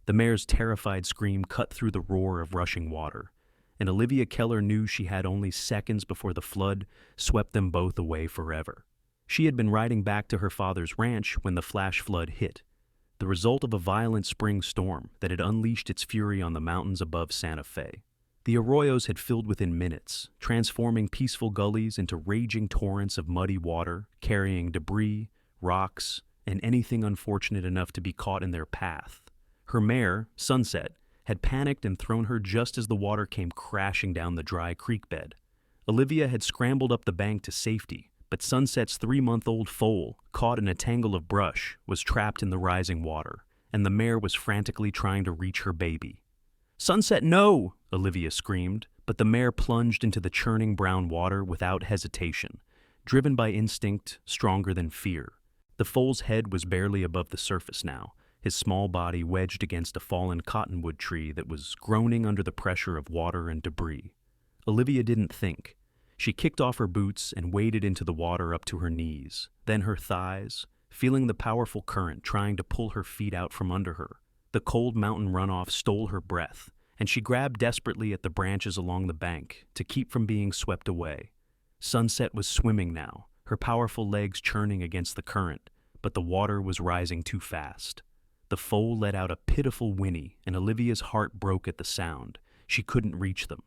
The mare's terrified scream cut through the roar of rushing water, and Olivia Keller knew she had only seconds before the flood swept them both away forever. She had been riding back to her father's ranch when the flash flood hit, the result of a violent spring storm that had unleashed its fury on the mountains above Santa Fe. The arroyos had filled within minutes, transforming peaceful gullies into raging torrents of muddy water, carrying debris, rocks, and anything unfortunate enough to be caught in their path. Her mare, Sunset, had panicked and thrown her just as the water came crashing down the dry creek bed. Olivia had scrambled up the bank to safety, but Sunset's 3-month-old foal, caught in a tangle of brush, was trapped in the rising water, and the mare was frantically trying to reach her baby. "Sunset, no!" Olivia screamed, but the mare plunged into the churning brown water without hesitation, driven by instinct stronger than fear. The foal's head was barely above the surface now, his small body wedged against a fallen cottonwood tree that was groaning under the pressure of water and debris. Olivia didn't think. She kicked off her boots and waded into the water up to her knees, then her thighs, feeling the powerful current trying to pull her feet out from under her. The cold mountain runoff stole her breath, and she grabbed desperately at the branches along the bank to keep from being swept away. Sunset was swimming now, her powerful legs churning against the current, but the water was rising too fast. The foal let out a pitiful whinny, and Olivia's heart broke at the sound. She couldn't reach them.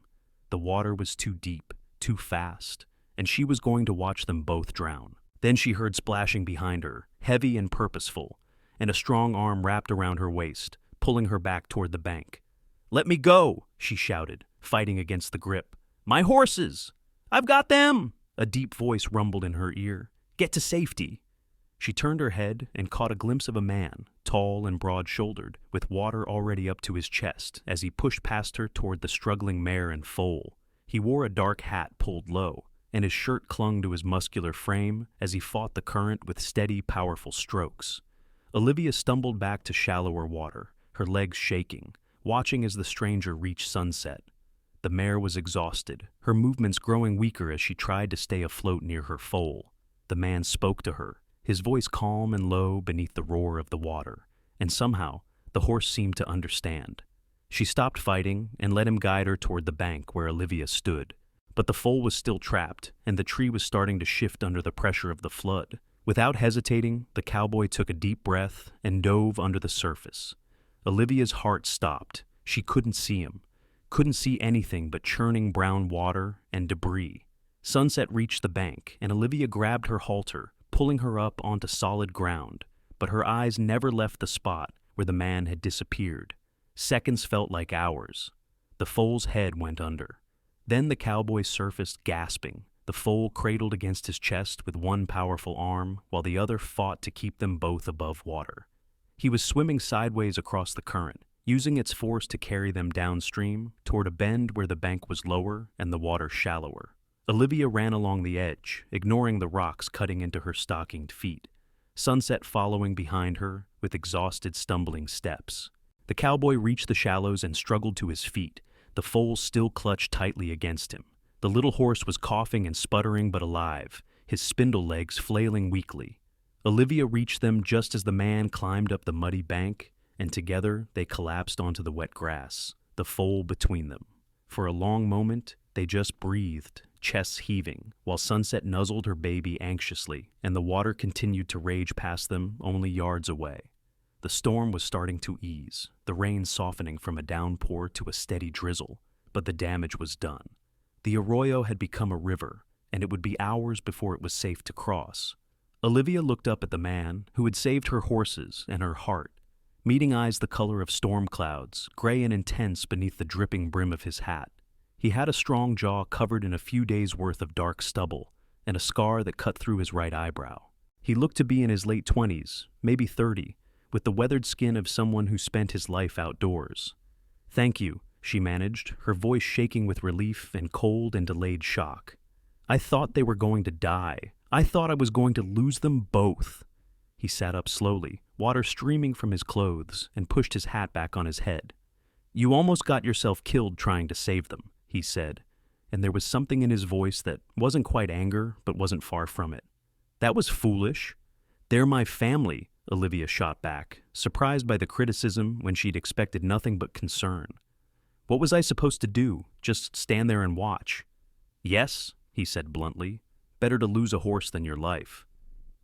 The water was too deep, too fast, and she was going to watch them both drown. Then she heard splashing behind her, heavy and purposeful, and a strong arm wrapped around her waist, pulling her back toward the bank. "Let me go!" she shouted, fighting against the grip. "My horses! I've got them!" A deep voice rumbled in her ear. "Get to safety!" She turned her head and caught a glimpse of a man, tall and broad-shouldered, with water already up to his chest, as he pushed past her toward the struggling mare and foal. He wore a dark hat pulled low, and his shirt clung to his muscular frame as he fought the current with steady, powerful strokes. Olivia stumbled back to shallower water, her legs shaking, watching as the stranger reached Sunset. The mare was exhausted, her movements growing weaker as she tried to stay afloat near her foal. The man spoke to her, his voice calm and low beneath the roar of the water, and somehow the horse seemed to understand. She stopped fighting and let him guide her toward the bank where Olivia stood. But the foal was still trapped, and the tree was starting to shift under the pressure of the flood. Without hesitating, the cowboy took a deep breath and dove under the surface. Olivia's heart stopped. She couldn't see him, couldn't see anything but churning brown water and debris. Sunset reached the bank, and Olivia grabbed her halter, pulling her up onto solid ground, but her eyes never left the spot where the man had disappeared. Seconds felt like hours. The foal's head went under. Then the cowboy surfaced gasping, the foal cradled against his chest with one powerful arm, while the other fought to keep them both above water. He was swimming sideways across the current, using its force to carry them downstream toward a bend where the bank was lower and the water shallower. Olivia ran along the edge, ignoring the rocks cutting into her stockinged feet, Sunset following behind her with exhausted, stumbling steps. The cowboy reached the shallows and struggled to his feet, the foal still clutched tightly against him. The little horse was coughing and sputtering but alive, his spindle legs flailing weakly. Olivia reached them just as the man climbed up the muddy bank, and together they collapsed onto the wet grass, the foal between them. For a long moment, they just breathed, chests heaving, while Sunset nuzzled her baby anxiously, and the water continued to rage past them only yards away. The storm was starting to ease, the rain softening from a downpour to a steady drizzle, but the damage was done. The arroyo had become a river, and it would be hours before it was safe to cross. Olivia looked up at the man who had saved her horses and her heart, meeting eyes the color of storm clouds, gray and intense beneath the dripping brim of his hat. He had a strong jaw covered in a few days' worth of dark stubble, and a scar that cut through his right eyebrow. He looked to be in his late 20s, maybe 30, with the weathered skin of someone who spent his life outdoors. "Thank you," she managed, her voice shaking with relief and cold and delayed shock. "I thought they were going to die. I thought I was going to lose them both." He sat up slowly, water streaming from his clothes, and pushed his hat back on his head. "You almost got yourself killed trying to save them," he said, and there was something in his voice that wasn't quite anger, but wasn't far from it. "That was foolish. They're my family. Olivia shot back, surprised by the criticism when she'd expected nothing but concern. What was I supposed to do? Just stand there and watch? Yes, he said bluntly. Better to lose a horse than your life.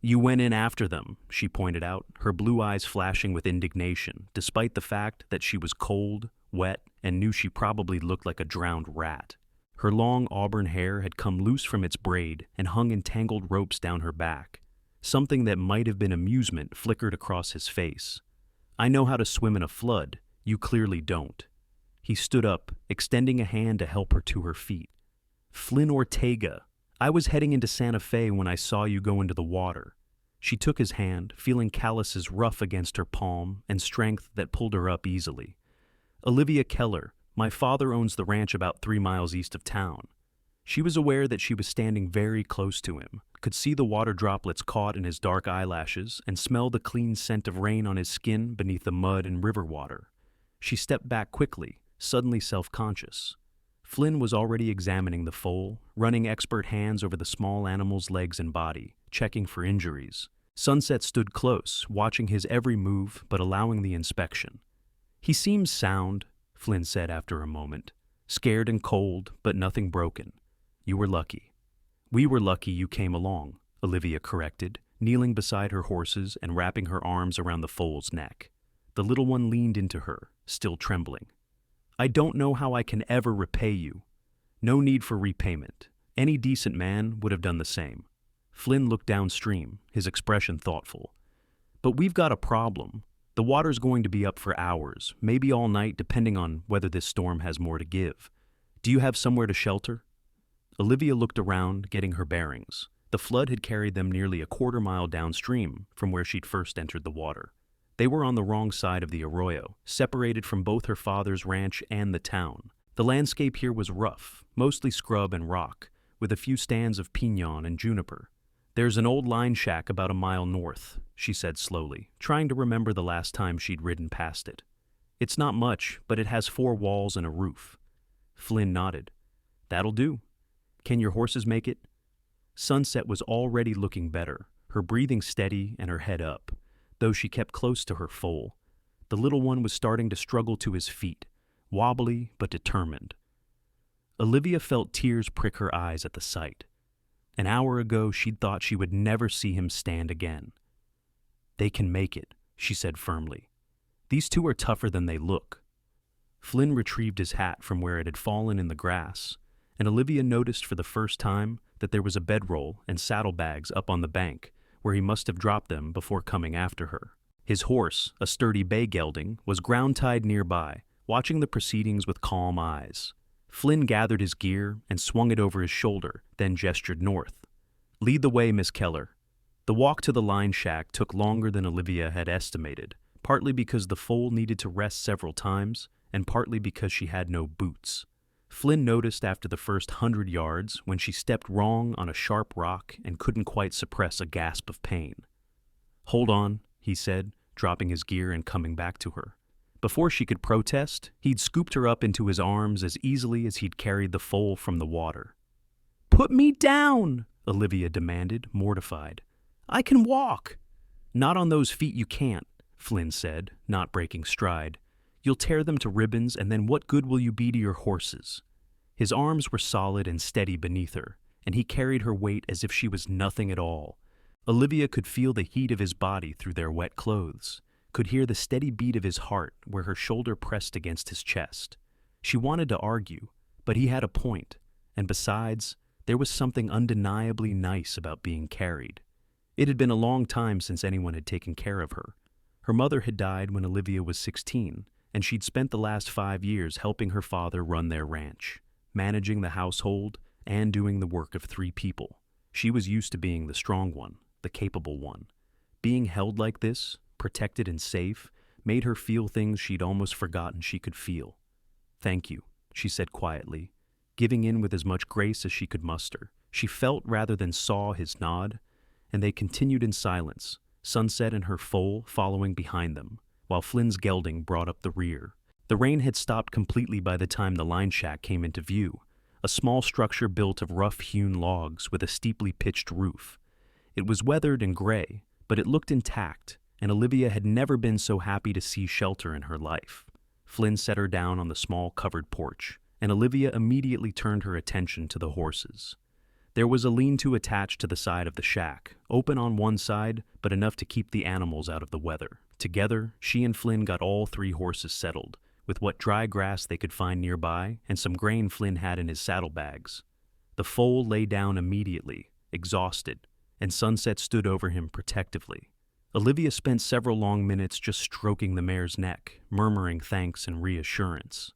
You went in after them, she pointed out, her blue eyes flashing with indignation, despite the fact that she was cold, wet, and knew she probably looked like a drowned rat. Her long auburn hair had come loose from its braid and hung in tangled ropes down her back. Something that might have been amusement flickered across his face. I know how to swim in a flood. You clearly don't. He stood up, extending a hand to help her to her feet. Flynn Ortega. I was heading into Santa Fe when I saw you go into the water. She took his hand, feeling calluses rough against her palm and strength that pulled her up easily. Olivia Keller. My father owns the ranch about 3 miles east of town. She was aware that she was standing very close to him, could see the water droplets caught in his dark eyelashes, and smell the clean scent of rain on his skin beneath the mud and river water. She stepped back quickly, suddenly self-conscious. Flynn was already examining the foal, running expert hands over the small animal's legs and body, checking for injuries. Sunset stood close, watching his every move but allowing the inspection. He seems sound, Flynn said after a moment. Scared and cold, but nothing broken. You were lucky. We were lucky you came along, Olivia corrected, kneeling beside her horses and wrapping her arms around the foal's neck. The little one leaned into her, still trembling. I don't know how I can ever repay you. No need for repayment. Any decent man would have done the same. Flynn looked downstream, his expression thoughtful. But we've got a problem. The water's going to be up for hours, maybe all night, depending on whether this storm has more to give. Do you have somewhere to shelter? Olivia looked around, getting her bearings. The flood had carried them nearly a quarter mile downstream from where she'd first entered the water. They were on the wrong side of the arroyo, separated from both her father's ranch and the town. The landscape here was rough, mostly scrub and rock, with a few stands of pinon and juniper. There's an old line shack about a mile north, she said slowly, trying to remember the last time she'd ridden past it. It's not much, but it has 4 walls and a roof. Flynn nodded. That'll do. Can your horses make it? Sunset was already looking better, her breathing steady and her head up, though she kept close to her foal. The little one was starting to struggle to his feet, wobbly but determined. Olivia felt tears prick her eyes at the sight. An hour ago, she'd thought she would never see him stand again. They can make it, she said firmly. These 2 are tougher than they look. Flynn retrieved his hat from where it had fallen in the grass, and Olivia noticed for the first time that there was a bedroll and saddlebags up on the bank, where he must have dropped them before coming after her. His horse, a sturdy bay gelding, was ground-tied nearby, watching the proceedings with calm eyes. Flynn gathered his gear and swung it over his shoulder, then gestured north. Lead the way, Miss Keller. The walk to the line shack took longer than Olivia had estimated, partly because the foal needed to rest several times, and partly because she had no boots. Flynn noticed after the first 100 yards when she stepped wrong on a sharp rock and couldn't quite suppress a gasp of pain. Hold on, he said, dropping his gear and coming back to her. Before she could protest, he'd scooped her up into his arms as easily as he'd carried the foal from the water. Put me down, Olivia demanded, mortified. I can walk. Not on those feet you can't, Flynn said, not breaking stride. You'll tear them to ribbons, and then what good will you be to your horses? His arms were solid and steady beneath her, and he carried her weight as if she was nothing at all. Olivia could feel the heat of his body through their wet clothes, could hear the steady beat of his heart where her shoulder pressed against his chest. She wanted to argue, but he had a point, and besides, there was something undeniably nice about being carried. It had been a long time since anyone had taken care of her. Her mother had died when Olivia was 16, and she'd spent the last 5 years helping her father run their ranch, managing the household and doing the work of 3 people. She was used to being the strong one, the capable one. Being held like this, protected and safe, made her feel things she'd almost forgotten she could feel. Thank you, she said quietly, giving in with as much grace as she could muster. She felt rather than saw his nod, and they continued in silence, Sunset and her foal following behind them, while Flynn's gelding brought up the rear. The rain had stopped completely by the time the line shack came into view, a small structure built of rough-hewn logs with a steeply pitched roof. It was weathered and gray, but it looked intact, and Olivia had never been so happy to see shelter in her life. Flynn set her down on the small covered porch, and Olivia immediately turned her attention to the horses. There was a lean-to attached to the side of the shack, open on one side, but enough to keep the animals out of the weather. Together, she and Flynn got all 3 horses settled, with what dry grass they could find nearby and some grain Flynn had in his saddlebags. The foal lay down immediately, exhausted, and Sunset stood over him protectively. Olivia spent several long minutes just stroking the mare's neck, murmuring thanks and reassurance.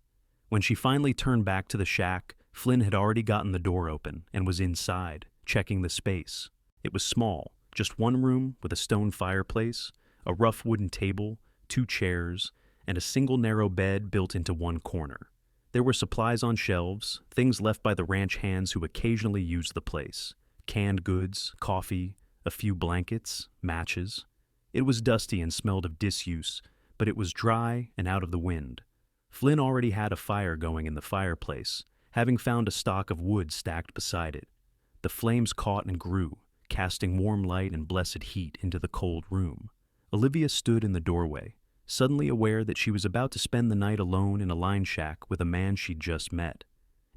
When she finally turned back to the shack, Flynn had already gotten the door open and was inside, checking the space. It was small, just one room with a stone fireplace, a rough wooden table, 2 chairs, and a single narrow bed built into one corner. There were supplies on shelves, things left by the ranch hands who occasionally used the place. Canned goods, coffee, a few blankets, matches. It was dusty and smelled of disuse, but it was dry and out of the wind. Flynn already had a fire going in the fireplace, having found a stock of wood stacked beside it. The flames caught and grew, casting warm light and blessed heat into the cold room. Olivia stood in the doorway, suddenly aware that she was about to spend the night alone in a line shack with a man she'd just met.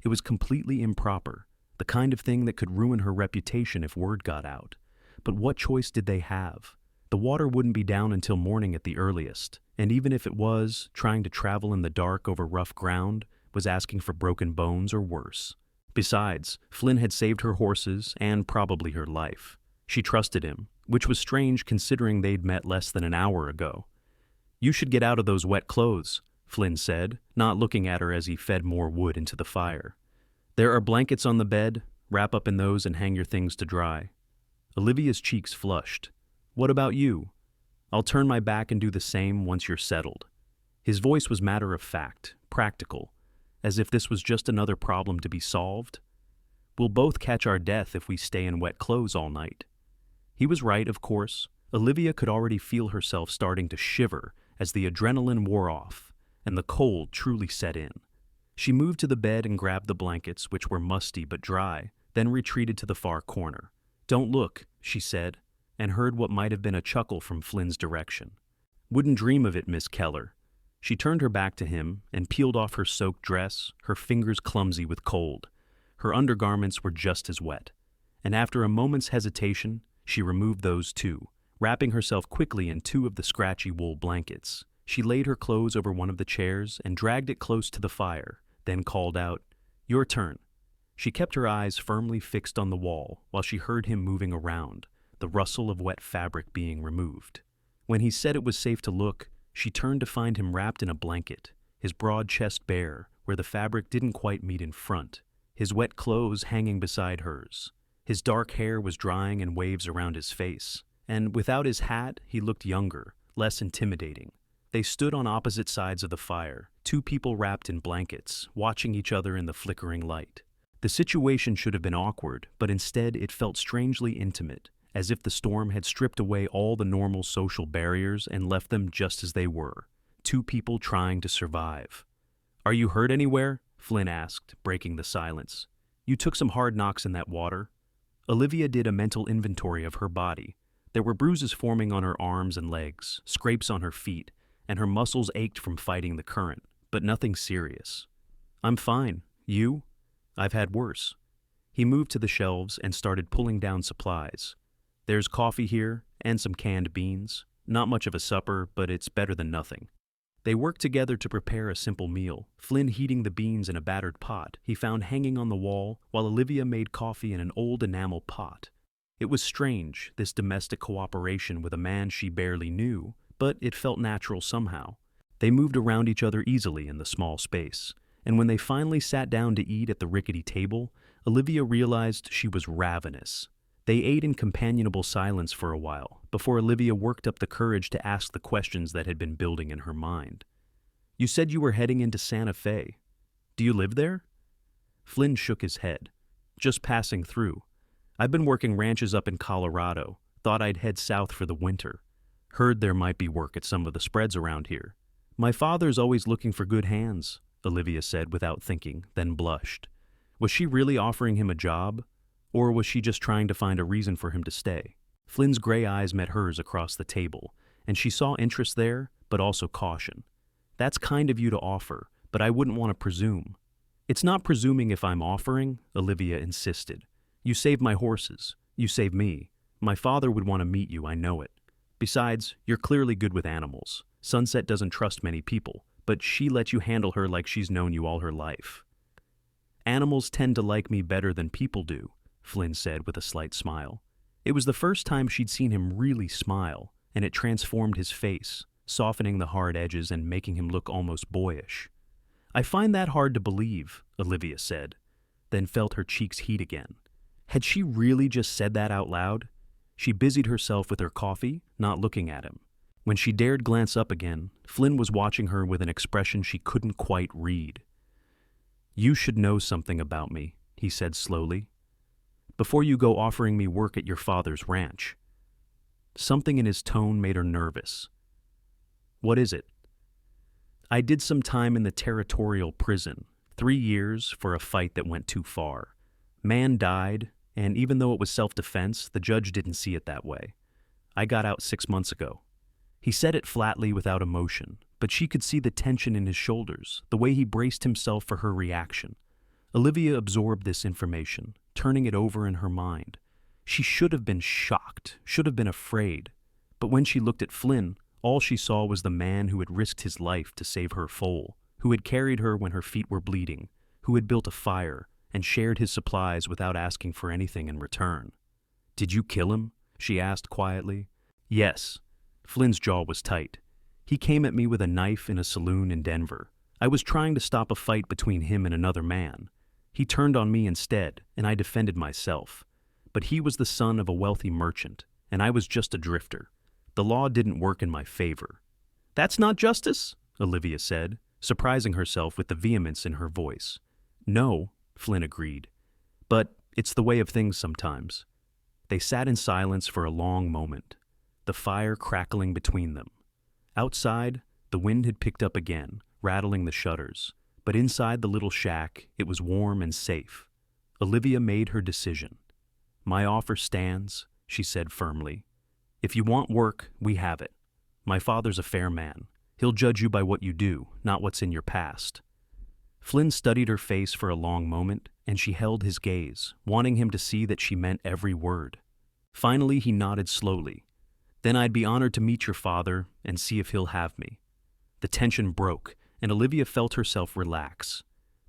It was completely improper, the kind of thing that could ruin her reputation if word got out. But what choice did they have? The water wouldn't be down until morning at the earliest, and even if it was, trying to travel in the dark over rough ground was asking for broken bones or worse. Besides, Flynn had saved her horses and probably her life. She trusted him, which was strange considering they'd met less than an hour ago. "You should get out of those wet clothes," Flynn said, not looking at her as he fed more wood into the fire. "There are blankets on the bed. Wrap up in those and hang your things to dry." Olivia's cheeks flushed. "What about you? I'll turn my back and do the same once you're settled." His voice was matter-of-fact, practical, as if this was just another problem to be solved. "We'll both catch our death if we stay in wet clothes all night." He was right, of course. Olivia could already feel herself starting to shiver as the adrenaline wore off, and the cold truly set in. She moved to the bed and grabbed the blankets, which were musty but dry, then retreated to the far corner. "Don't look," she said, and heard what might have been a chuckle from Flynn's direction. "Wouldn't dream of it, Miss Keller." She turned her back to him and peeled off her soaked dress, her fingers clumsy with cold. Her undergarments were just as wet, and after a moment's hesitation, she removed those too, wrapping herself quickly in 2 of the scratchy wool blankets. She laid her clothes over one of the chairs and dragged it close to the fire, then called out, "Your turn." She kept her eyes firmly fixed on the wall while she heard him moving around, the rustle of wet fabric being removed. When he said it was safe to look, she turned to find him wrapped in a blanket, his broad chest bare, where the fabric didn't quite meet in front, his wet clothes hanging beside hers. His dark hair was drying in waves around his face, and without his hat, he looked younger, less intimidating. They stood on opposite sides of the fire, 2 people wrapped in blankets, watching each other in the flickering light. The situation should have been awkward, but instead it felt strangely intimate, as if the storm had stripped away all the normal social barriers and left them just as they were, 2 people trying to survive. "Are you hurt anywhere?" Flynn asked, breaking the silence. "You took some hard knocks in that water." Olivia did a mental inventory of her body. There were bruises forming on her arms and legs, scrapes on her feet, and her muscles ached from fighting the current, but nothing serious. "I'm fine. You?" "I've had worse." He moved to the shelves and started pulling down supplies. "There's coffee here, and some canned beans. Not much of a supper, but it's better than nothing." They worked together to prepare a simple meal, Flynn heating the beans in a battered pot he found hanging on the wall, while Olivia made coffee in an old enamel pot. It was strange, this domestic cooperation with a man she barely knew, but it felt natural somehow. They moved around each other easily in the small space, and when they finally sat down to eat at the rickety table, Olivia realized she was ravenous. They ate in companionable silence for a while, before Olivia worked up the courage to ask the questions that had been building in her mind. "You said you were heading into Santa Fe. Do you live there?" Flynn shook his head. "Just passing through. I've been working ranches up in Colorado. Thought I'd head south for the winter. Heard there might be work at some of the spreads around here." "My father's always looking for good hands," Olivia said without thinking, then blushed. Was she really offering him a job? Or was she just trying to find a reason for him to stay? Flynn's gray eyes met hers across the table, and she saw interest there, but also caution. That's kind of you to offer, but I wouldn't want to presume. It's not presuming if I'm offering, Olivia insisted. You save my horses. You save me. My father would want to meet you, I know it. Besides, you're clearly good with animals. Sunset doesn't trust many people, but she lets you handle her like she's known you all her life. Animals tend to like me better than people do, Flynn said with a slight smile. It was the first time she'd seen him really smile, and it transformed his face, softening the hard edges and making him look almost boyish. I find that hard to believe, Olivia said, then felt her cheeks heat again. Had she really just said that out loud? She busied herself with her coffee, not looking at him. When she dared glance up again, Flynn was watching her with an expression she couldn't quite read. You should know something about me, he said slowly, before you go offering me work at your father's ranch. Something in his tone made her nervous. What is it? I did some time in the territorial prison, 3 years for a fight that went too far. Man died, and even though it was self-defense, the judge didn't see it that way. I got out 6 months ago. He said it flatly without emotion, but she could see the tension in his shoulders, the way he braced himself for her reaction. Olivia absorbed this information, turning it over in her mind. She should have been shocked, should have been afraid. But when she looked at Flynn, all she saw was the man who had risked his life to save her foal, who had carried her when her feet were bleeding, who had built a fire and shared his supplies without asking for anything in return. Did you kill him? She asked quietly. Yes. Flynn's jaw was tight. He came at me with a knife in a saloon in Denver. I was trying to stop a fight between him and another man. He turned on me instead, and I defended myself. But he was the son of a wealthy merchant, and I was just a drifter. The law didn't work in my favor. That's not justice, Olivia said, surprising herself with the vehemence in her voice. No, Flynn agreed. But it's the way of things sometimes. They sat in silence for a long moment, the fire crackling between them. Outside, the wind had picked up again, rattling the shutters, but inside the little shack, it was warm and safe. Olivia made her decision. My offer stands, she said firmly. If you want work, we have it. My father's a fair man. He'll judge you by what you do, not what's in your past. Flynn studied her face for a long moment, and she held his gaze, wanting him to see that she meant every word. Finally, he nodded slowly. Then I'd be honored to meet your father and see if he'll have me. The tension broke, and Olivia felt herself relax.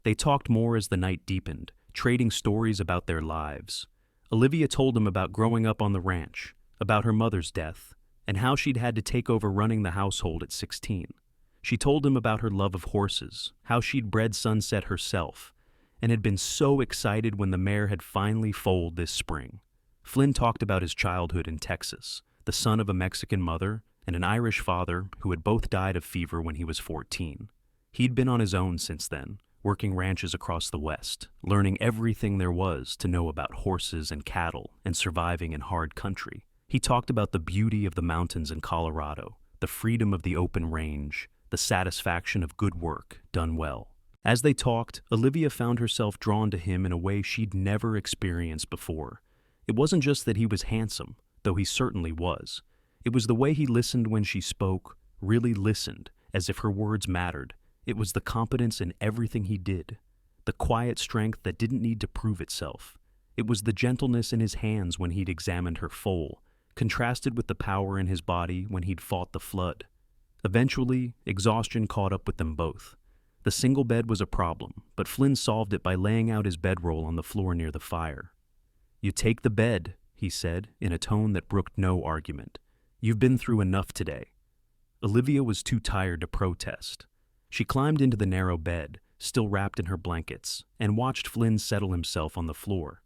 They talked more as the night deepened, trading stories about their lives. Olivia told him about growing up on the ranch, about her mother's death, and how she'd had to take over running the household at 16. She told him about her love of horses, how she'd bred Sunset herself, and had been so excited when the mare had finally foaled this spring. Flynn talked about his childhood in Texas, the son of a Mexican mother and an Irish father who had both died of fever when he was 14. He'd been on his own since then, working ranches across the West, learning everything there was to know about horses and cattle and surviving in hard country. He talked about the beauty of the mountains in Colorado, the freedom of the open range, the satisfaction of good work done well. As they talked, Olivia found herself drawn to him in a way she'd never experienced before. It wasn't just that he was handsome, though he certainly was. It was the way he listened when she spoke, really listened, as if her words mattered. It was the competence in everything he did, the quiet strength that didn't need to prove itself. It was the gentleness in his hands when he'd examined her foal, contrasted with the power in his body when he'd fought the flood. Eventually, exhaustion caught up with them both. The single bed was a problem, but Flynn solved it by laying out his bedroll on the floor near the fire. You take the bed, he said, in a tone that brooked no argument. You've been through enough today. Olivia was too tired to protest. She climbed into the narrow bed, still wrapped in her blankets, and watched Flynn settle himself on the floor.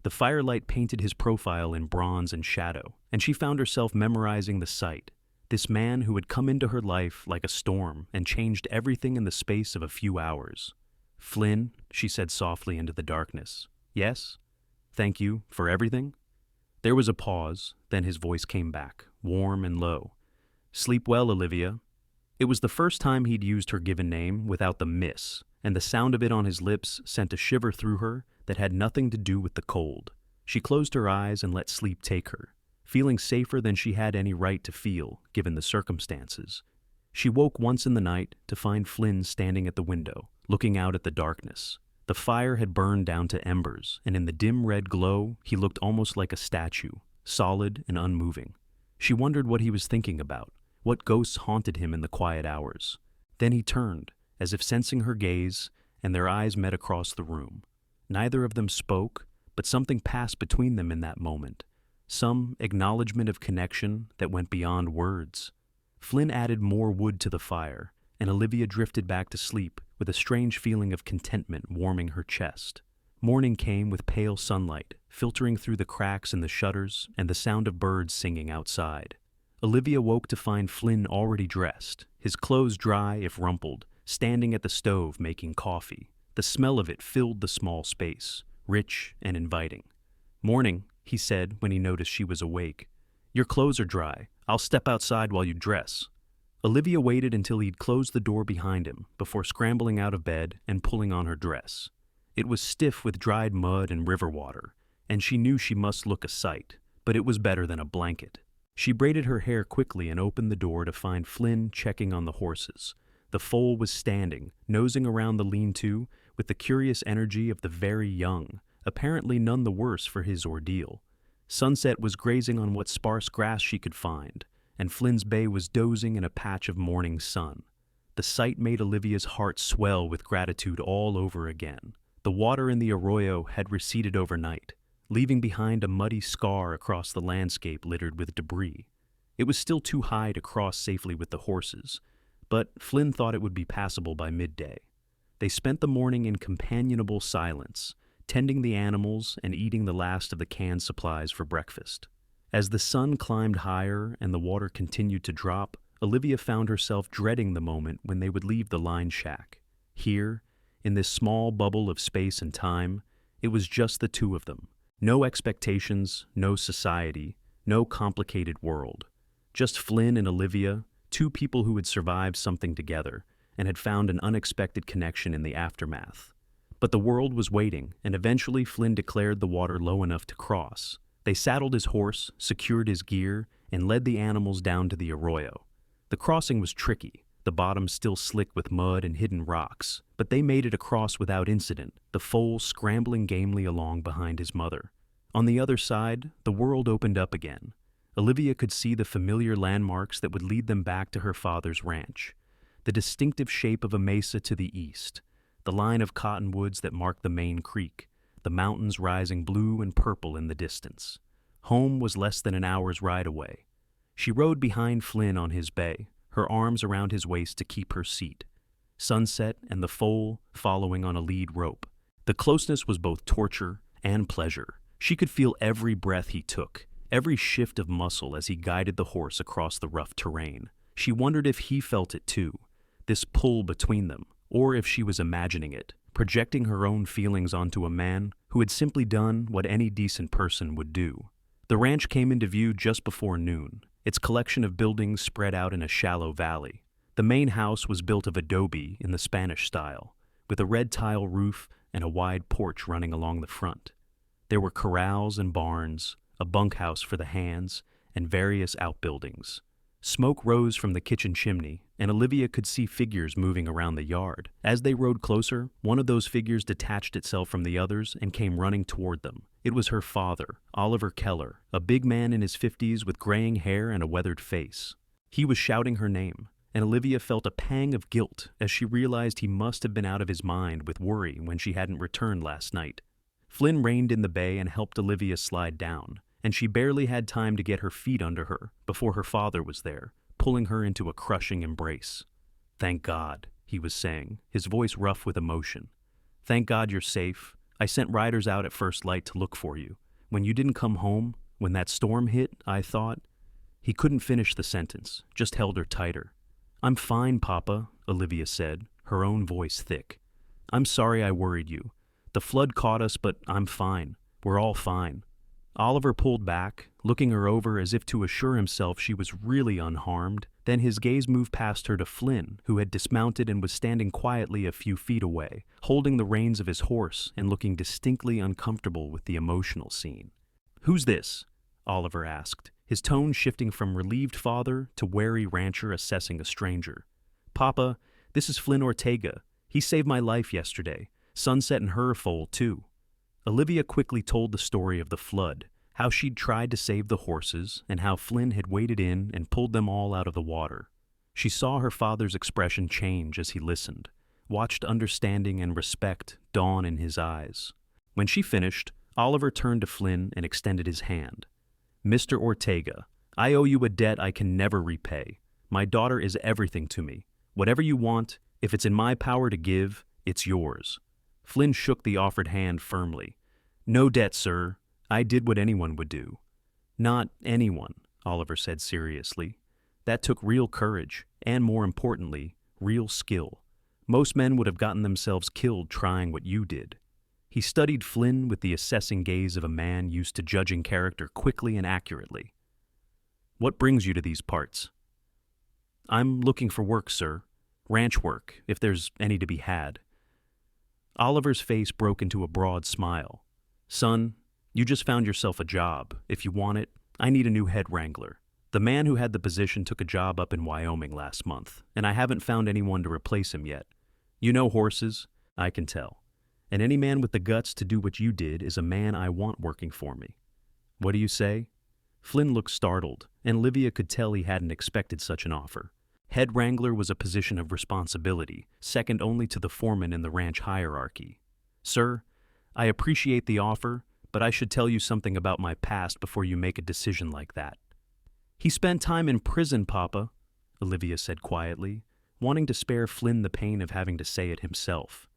The firelight painted his profile in bronze and shadow, and she found herself memorizing the sight. This man who had come into her life like a storm and changed everything in the space of a few hours. Flynn, she said softly into the darkness. Yes? Thank you for everything? There was a pause, then his voice came back, warm and low. Sleep well, Olivia. It was the first time he'd used her given name without the miss, and the sound of it on his lips sent a shiver through her that had nothing to do with the cold. She closed her eyes and let sleep take her. feeling safer than she had any right to feel, given the circumstances. She woke once in the night to find Flynn standing at the window, looking out at the darkness. The fire had burned down to embers, and in the dim red glow, he looked almost like a statue, solid and unmoving. She wondered what he was thinking about, what ghosts haunted him in the quiet hours. Then he turned, as if sensing her gaze, and their eyes met across the room. Neither of them spoke, but something passed between them in that moment, some acknowledgement of connection that went beyond words. Flynn added more wood to the fire, and Olivia drifted back to sleep with a strange feeling of contentment warming her chest. Morning came with pale sunlight, filtering through the cracks in the shutters and the sound of birds singing outside. Olivia woke to find Flynn already dressed, his clothes dry if rumpled, standing at the stove making coffee. The smell of it filled the small space, rich and inviting. "Morning," he said when he noticed she was awake. "Your clothes are dry. I'll step outside while you dress." Olivia waited until he'd closed the door behind him before scrambling out of bed and pulling on her dress. It was stiff with dried mud and river water, and she knew she must look a sight, but it was better than a blanket. She braided her hair quickly and opened the door to find Flynn checking on the horses. The foal was standing, nosing around the lean-to, with the curious energy of the very young, apparently none the worse for his ordeal. Sunset was grazing on what sparse grass she could find, and Flynn's bay was dozing in a patch of morning sun. The sight made Olivia's heart swell with gratitude all over again. The water in the arroyo had receded overnight, leaving behind a muddy scar across the landscape littered with debris. It was still too high to cross safely with the horses, but Flynn thought it would be passable by midday. They spent the morning in companionable silence, tending the animals and eating the last of the canned supplies for breakfast. As the sun climbed higher and the water continued to drop, Olivia found herself dreading the moment when they would leave the line shack. Here, in this small bubble of space and time, it was just the two of them. No expectations, no society, no complicated world. Just Flynn and Olivia, two people who had survived something together and had found an unexpected connection in the aftermath. But the world was waiting, and eventually Flynn declared the water low enough to cross. They saddled his horse, secured his gear, and led the animals down to the arroyo. The crossing was tricky, the bottom still slick with mud and hidden rocks, but they made it across without incident, the foal scrambling gamely along behind his mother. On the other side, the world opened up again. Olivia could see the familiar landmarks that would lead them back to her father's ranch. The distinctive shape of a mesa to the east, the line of cottonwoods that marked the main creek, the mountains rising blue and purple in the distance. Home was less than an hour's ride away. She rode behind Flynn on his bay, her arms around his waist to keep her seat. Sunset and the foal following on a lead rope. The closeness was both torture and pleasure. She could feel every breath he took, every shift of muscle as he guided the horse across the rough terrain. She wondered if he felt it too, this pull between them, or if she was imagining it, projecting her own feelings onto a man who had simply done what any decent person would do. The ranch came into view just before noon, its collection of buildings spread out in a shallow valley. The main house was built of adobe in the Spanish style, with a red tile roof and a wide porch running along the front. There were corrals and barns, a bunkhouse for the hands, and various outbuildings. Smoke rose from the kitchen chimney, and Olivia could see figures moving around the yard. As they rode closer, one of those figures detached itself from the others and came running toward them. It was her father, Olivia Keller, a big man in his 50s with graying hair and a weathered face. He was shouting her name, and Olivia felt a pang of guilt as she realized he must have been out of his mind with worry when she hadn't returned last night. Flynn reined in the bay and helped Olivia slide down, and she barely had time to get her feet under her before her father was there, pulling her into a crushing embrace. "Thank God," he was saying, his voice rough with emotion. "Thank God you're safe. I sent riders out at first light to look for you. When you didn't come home, when that storm hit, I thought—" He couldn't finish the sentence, just held her tighter. "I'm fine, Papa," Olivia said, her own voice thick. "I'm sorry I worried you. The flood caught us, but I'm fine. We're all fine." Oliver pulled back, looking her over as if to assure himself she was really unharmed. Then his gaze moved past her to Flynn, who had dismounted and was standing quietly a few feet away, holding the reins of his horse and looking distinctly uncomfortable with the emotional scene. "Who's this?" Oliver asked, his tone shifting from relieved father to wary rancher assessing a stranger. "Papa, this is Flynn Ortega. He saved my life yesterday. Sunset and her foal, too." Olivia quickly told the story of the flood, how she'd tried to save the horses, and how Flynn had waded in and pulled them all out of the water. She saw her father's expression change as he listened, watched understanding and respect dawn in his eyes. When she finished, Oliver turned to Flynn and extended his hand. "Mr. Ortega, I owe you a debt I can never repay. My daughter is everything to me. Whatever you want, if it's in my power to give, it's yours." Flynn shook the offered hand firmly. "No debt, sir. I did what anyone would do." "Not anyone," Oliver said seriously. "That took real courage, and more importantly, real skill. Most men would have gotten themselves killed trying what you did." He studied Flynn with the assessing gaze of a man used to judging character quickly and accurately. "What brings you to these parts?" "I'm looking for work, sir. Ranch work, if there's any to be had." Oliver's face broke into a broad smile. "Son, you just found yourself a job. If you want it, I need a new head wrangler. The man who had the position took a job up in Wyoming last month, and I haven't found anyone to replace him yet. You know horses, I can tell. And any man with the guts to do what you did is a man I want working for me. What do you say?" Flynn looked startled, and Olivia could tell he hadn't expected such an offer. Head wrangler was a position of responsibility, second only to the foreman in the ranch hierarchy. "Sir, I appreciate the offer, but I should tell you something about my past before you make a decision like that." "He spent time in prison, Papa," Olivia said quietly, wanting to spare Flynn the pain of having to say it himself.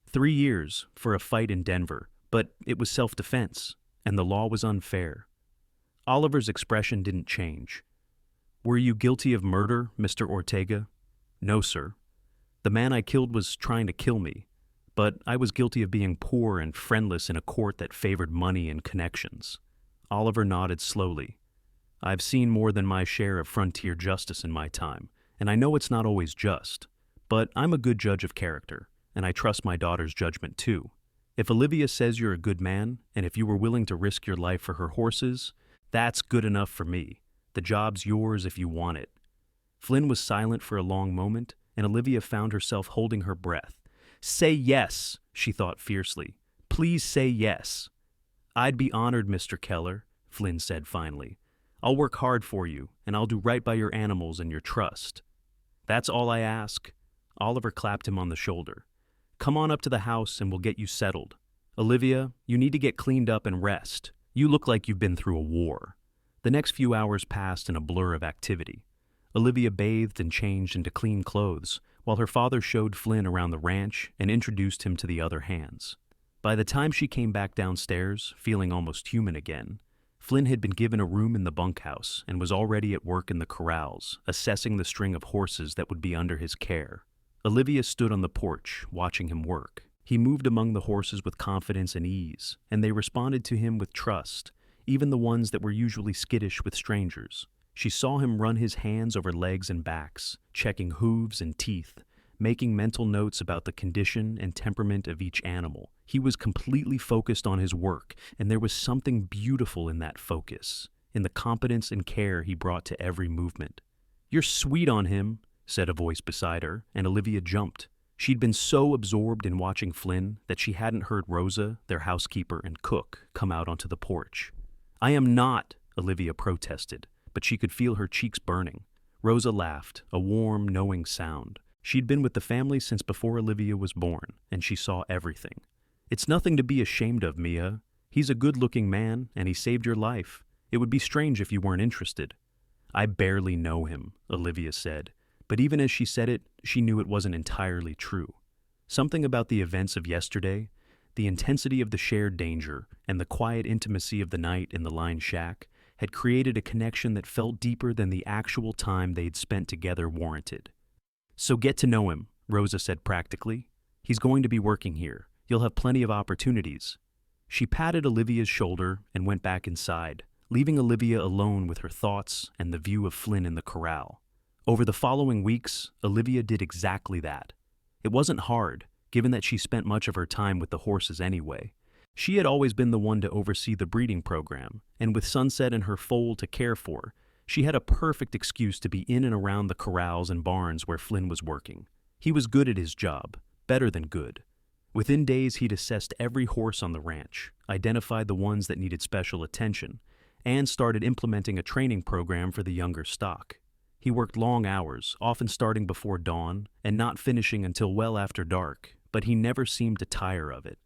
3 years for a fight in Denver, but it was self-defense, and the law was unfair. Oliver's expression didn't change. "Were you guilty of murder, Mr. Ortega?" "No, sir. The man I killed was trying to kill me, but I was guilty of being poor and friendless in a court that favored money and connections." Oliver nodded slowly. "I've seen more than my share of frontier justice in my time, and I know it's not always just, but I'm a good judge of character, and I trust my daughter's judgment too. If Olivia says you're a good man, and if you were willing to risk your life for her horses, that's good enough for me. The job's yours if you want it." Flynn was silent for a long moment, and Olivia found herself holding her breath. "Say yes," she thought fiercely. "Please say yes." "I'd be honored, Mr. Keller," Flynn said finally. "I'll work hard for you, and I'll do right by your animals and your trust." "That's all I ask." Oliver clapped him on the shoulder. "Come on up to the house and we'll get you settled. Olivia, you need to get cleaned up and rest. You look like you've been through a war." The next few hours passed in a blur of activity. Olivia bathed and changed into clean clothes, while her father showed Flynn around the ranch and introduced him to the other hands. By the time she came back downstairs, feeling almost human again, Flynn had been given a room in the bunkhouse and was already at work in the corrals, assessing the string of horses that would be under his care. Olivia stood on the porch, watching him work. He moved among the horses with confidence and ease, and they responded to him with trust, even the ones that were usually skittish with strangers. She saw him run his hands over legs and backs, checking hooves and teeth, making mental notes about the condition and temperament of each animal. He was completely focused on his work, and there was something beautiful in that focus, in the competence and care he brought to every movement. "You're sweet on him," said a voice beside her, and Olivia jumped. She'd been so absorbed in watching Flynn that she hadn't heard Rosa, their housekeeper and cook, come out onto the porch. "I am not," Olivia protested, but she could feel her cheeks burning. Rosa laughed, a warm, knowing sound. She'd been with the family since before Olivia was born, and she saw everything. "It's nothing to be ashamed of, Mia. He's a good-looking man, and he saved your life. It would be strange if you weren't interested." "I barely know him," Olivia said, but even as she said it, she knew it wasn't entirely true. Something about the events of yesterday, the intensity of the shared danger, and the quiet intimacy of the night in the line shack had created a connection that felt deeper than the actual time they'd spent together warranted. "So get to know him," Rosa said practically. "He's going to be working here. You'll have plenty of opportunities." She patted Olivia's shoulder and went back inside, leaving Olivia alone with her thoughts and the view of Flynn in the corral. Over the following weeks, Olivia did exactly that. It wasn't hard, given that she spent much of her time with the horses anyway. She had always been the one to oversee the breeding program, and with Sunset and her foal to care for, she had a perfect excuse to be in and around the corrals and barns where Flynn was working. He was good at his job, better than good. Within days, he'd assessed every horse on the ranch, identified the ones that needed special attention, and started implementing a training program for the younger stock. He worked long hours, often starting before dawn and not finishing until well after dark, but he never seemed to tire of it.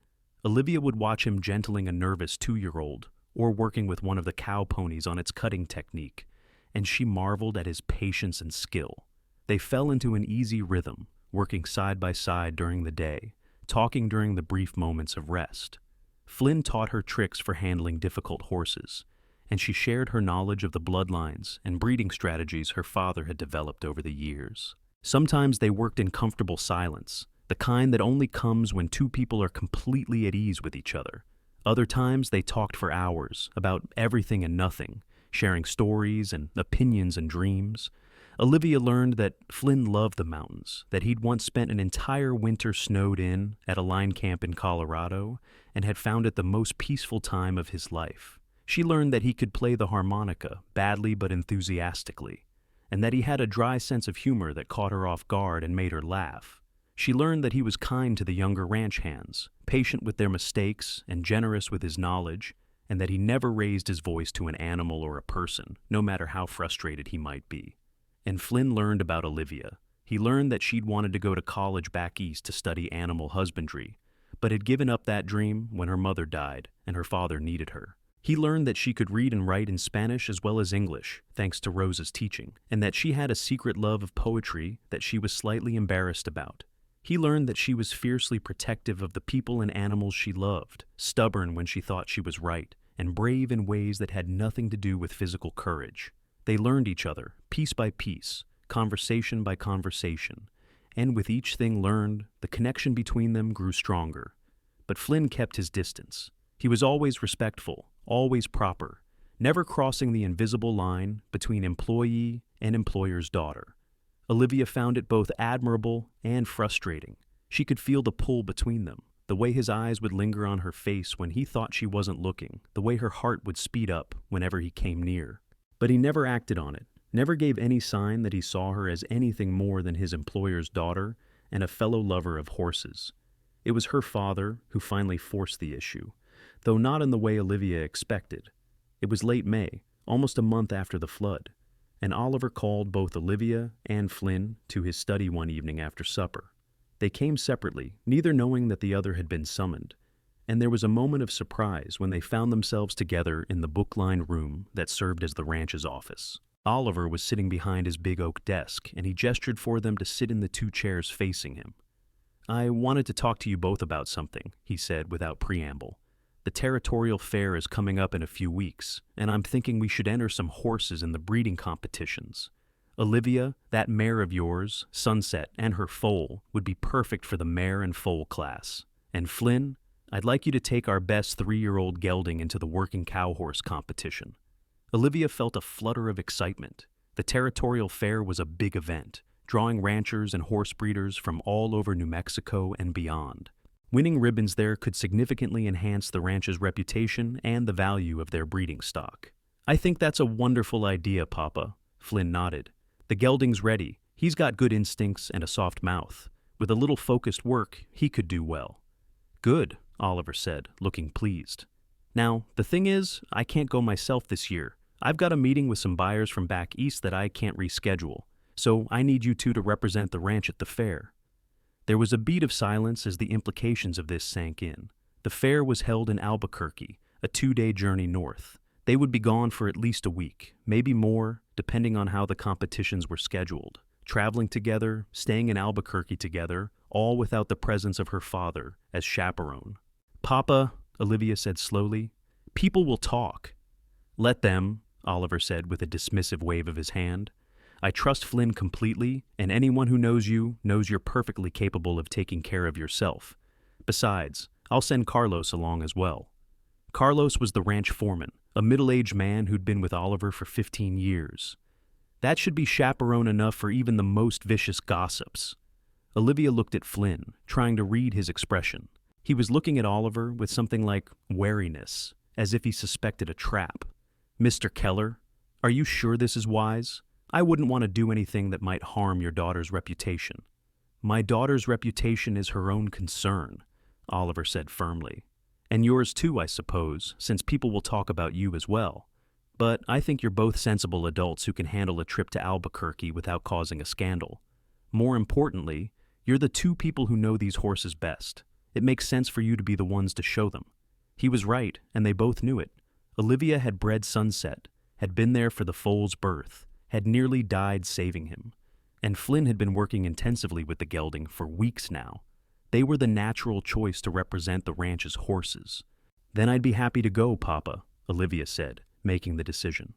Olivia would watch him gentling a nervous 2-year-old or working with one of the cow ponies on its cutting technique, and she marveled at his patience and skill. They fell into an easy rhythm, working side by side during the day, talking during the brief moments of rest. Flynn taught her tricks for handling difficult horses, and she shared her knowledge of the bloodlines and breeding strategies her father had developed over the years. Sometimes they worked in comfortable silence, the kind that only comes when two people are completely at ease with each other. Other times they talked for hours about everything and nothing, sharing stories and opinions and dreams. Olivia learned that Flynn loved the mountains, that he'd once spent an entire winter snowed in at a line camp in Colorado and had found it the most peaceful time of his life. She learned that he could play the harmonica, badly but enthusiastically, and that he had a dry sense of humor that caught her off guard and made her laugh. She learned that he was kind to the younger ranch hands, patient with their mistakes and generous with his knowledge, and that he never raised his voice to an animal or a person, no matter how frustrated he might be. And Flynn learned about Olivia. He learned that she'd wanted to go to college back east to study animal husbandry, but had given up that dream when her mother died and her father needed her. He learned that she could read and write in Spanish as well as English, thanks to Rosa's teaching, and that she had a secret love of poetry that she was slightly embarrassed about. He learned that she was fiercely protective of the people and animals she loved, stubborn when she thought she was right, and brave in ways that had nothing to do with physical courage. They learned each other, piece by piece, conversation by conversation, and with each thing learned, the connection between them grew stronger. But Flynn kept his distance. He was always respectful, always proper, never crossing the invisible line between employee and employer's daughter. Olivia found it both admirable and frustrating. She could feel the pull between them, the way his eyes would linger on her face when he thought she wasn't looking, the way her heart would speed up whenever he came near. But he never acted on it, never gave any sign that he saw her as anything more than his employer's daughter and a fellow lover of horses. It was her father who finally forced the issue, though not in the way Olivia expected. It was late May, almost a month after the flood, and Oliver called both Olivia and Flynn to his study one evening after supper. They came separately, neither knowing that the other had been summoned, and there was a moment of surprise when they found themselves together in the book-lined room that served as the ranch's office. Oliver was sitting behind his big oak desk, and he gestured for them to sit in the 2 chairs facing him. "I wanted to talk to you both about something," he said without preamble. "The territorial fair is coming up in a few weeks, and I'm thinking we should enter some horses in the breeding competitions. Olivia, that mare of yours, Sunset, and her foal would be perfect for the mare and foal class. And Flynn, I'd like you to take our best 3-year-old gelding into the working cow horse competition." Olivia felt a flutter of excitement. The territorial fair was a big event, drawing ranchers and horse breeders from all over New Mexico and beyond. Winning ribbons there could significantly enhance the ranch's reputation and the value of their breeding stock. "I think that's a wonderful idea, Papa," Flynn nodded. "The gelding's ready. He's got good instincts and a soft mouth. With a little focused work, he could do well." "Good," Oliver said, looking pleased. "Now, the thing is, I can't go myself this year. I've got a meeting with some buyers from back east that I can't reschedule, so I need you two to represent the ranch at the fair." There was a beat of silence as the implications of this sank in. The fair was held in Albuquerque, a 2-day journey north. They would be gone for at least a week, maybe more, depending on how the competitions were scheduled. Traveling together, staying in Albuquerque together, all without the presence of her father as chaperone. "Papa," Olivia said slowly, "people will talk." "Let them," Oliver said with a dismissive wave of his hand. "I trust Flynn completely, and anyone who knows you knows you're perfectly capable of taking care of yourself. Besides, I'll send Carlos along as well." Carlos was the ranch foreman, a middle-aged man who'd been with Oliver for 15 years. That should be chaperone enough for even the most vicious gossips. Olivia looked at Flynn, trying to read his expression. He was looking at Oliver with something like wariness, as if he suspected a trap. "Mr. Keller, are you sure this is wise? I wouldn't want to do anything that might harm your daughter's reputation." "My daughter's reputation is her own concern," Oliver said firmly. "And yours too, I suppose, since people will talk about you as well. But I think you're both sensible adults who can handle a trip to Albuquerque without causing a scandal. More importantly, you're the two people who know these horses best. It makes sense for you to be the ones to show them." He was right, and they both knew it. Olivia had bred Sunset, had been there for the foal's birth, had nearly died saving him. And Flynn had been working intensively with the gelding for weeks now. They were the natural choice to represent the ranch's horses. "Then I'd be happy to go, Papa," Olivia said, making the decision.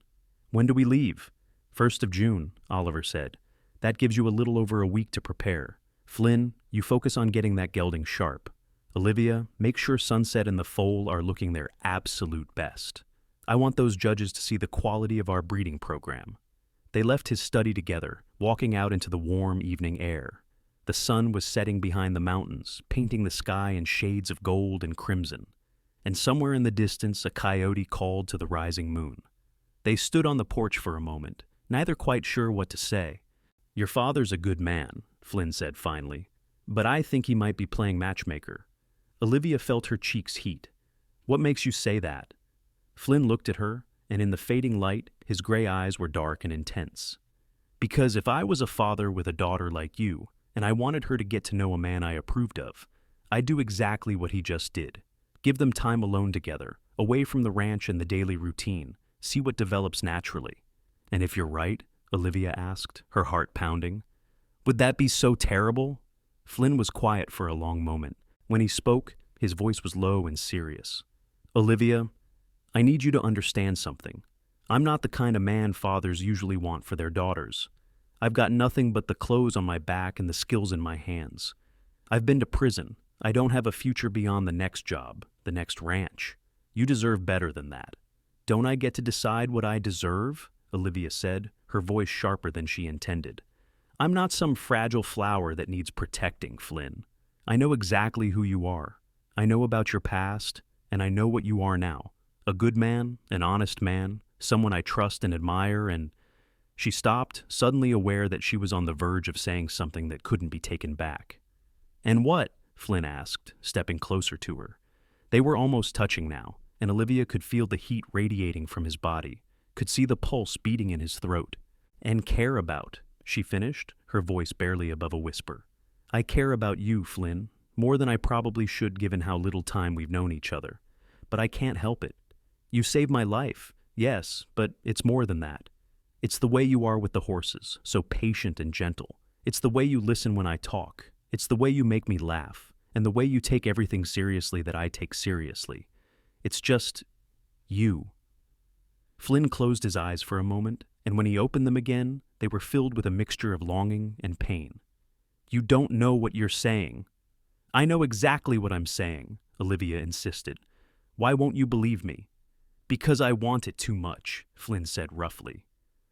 "When do we leave?" "1st of June, Oliver said. "That gives you a little over a week to prepare. Flynn, you focus on getting that gelding sharp. Olivia, make sure Sunset and the foal are looking their absolute best. I want those judges to see the quality of our breeding program." They left his study together, walking out into the warm evening air. The sun was setting behind the mountains, painting the sky in shades of gold and crimson. And somewhere in the distance, a coyote called to the rising moon. They stood on the porch for a moment, neither quite sure what to say. "Your father's a good man," Flynn said finally, "but I think he might be playing matchmaker." Olivia felt her cheeks heat. "What makes you say that?" Flynn looked at her, and in the fading light, his gray eyes were dark and intense. "Because if I was a father with a daughter like you, and I wanted her to get to know a man I approved of, I'd do exactly what he just did. Give them time alone together, away from the ranch and the daily routine, see what develops naturally." "And if you're right?" Olivia asked, her heart pounding. "Would that be so terrible?" Flynn was quiet for a long moment. When he spoke, his voice was low and serious. "Olivia, I need you to understand something. I'm not the kind of man fathers usually want for their daughters. I've got nothing but the clothes on my back and the skills in my hands. I've been to prison. I don't have a future beyond the next job, the next ranch. You deserve better than that." "Don't I get to decide what I deserve?" Olivia said, her voice sharper than she intended. "I'm not some fragile flower that needs protecting, Flynn. I know exactly who you are. I know about your past, and I know what you are now. A good man, an honest man, someone I trust and admire, and—" She stopped, suddenly aware that she was on the verge of saying something that couldn't be taken back. "And what?" Flynn asked, stepping closer to her. They were almost touching now, and Olivia could feel the heat radiating from his body, could see the pulse beating in his throat. "And care about," she finished, her voice barely above a whisper. "I care about you, Flynn, more than I probably should given how little time we've known each other. But I can't help it. You saved my life, yes, but it's more than that. It's the way you are with the horses, so patient and gentle. It's the way you listen when I talk. It's the way you make me laugh, and the way you take everything seriously that I take seriously. It's just you." Flynn closed his eyes for a moment, and when he opened them again, they were filled with a mixture of longing and pain. "You don't know what you're saying." "I know exactly what I'm saying," Olivia insisted. "Why won't you believe me?" "Because I want it too much," Flynn said roughly.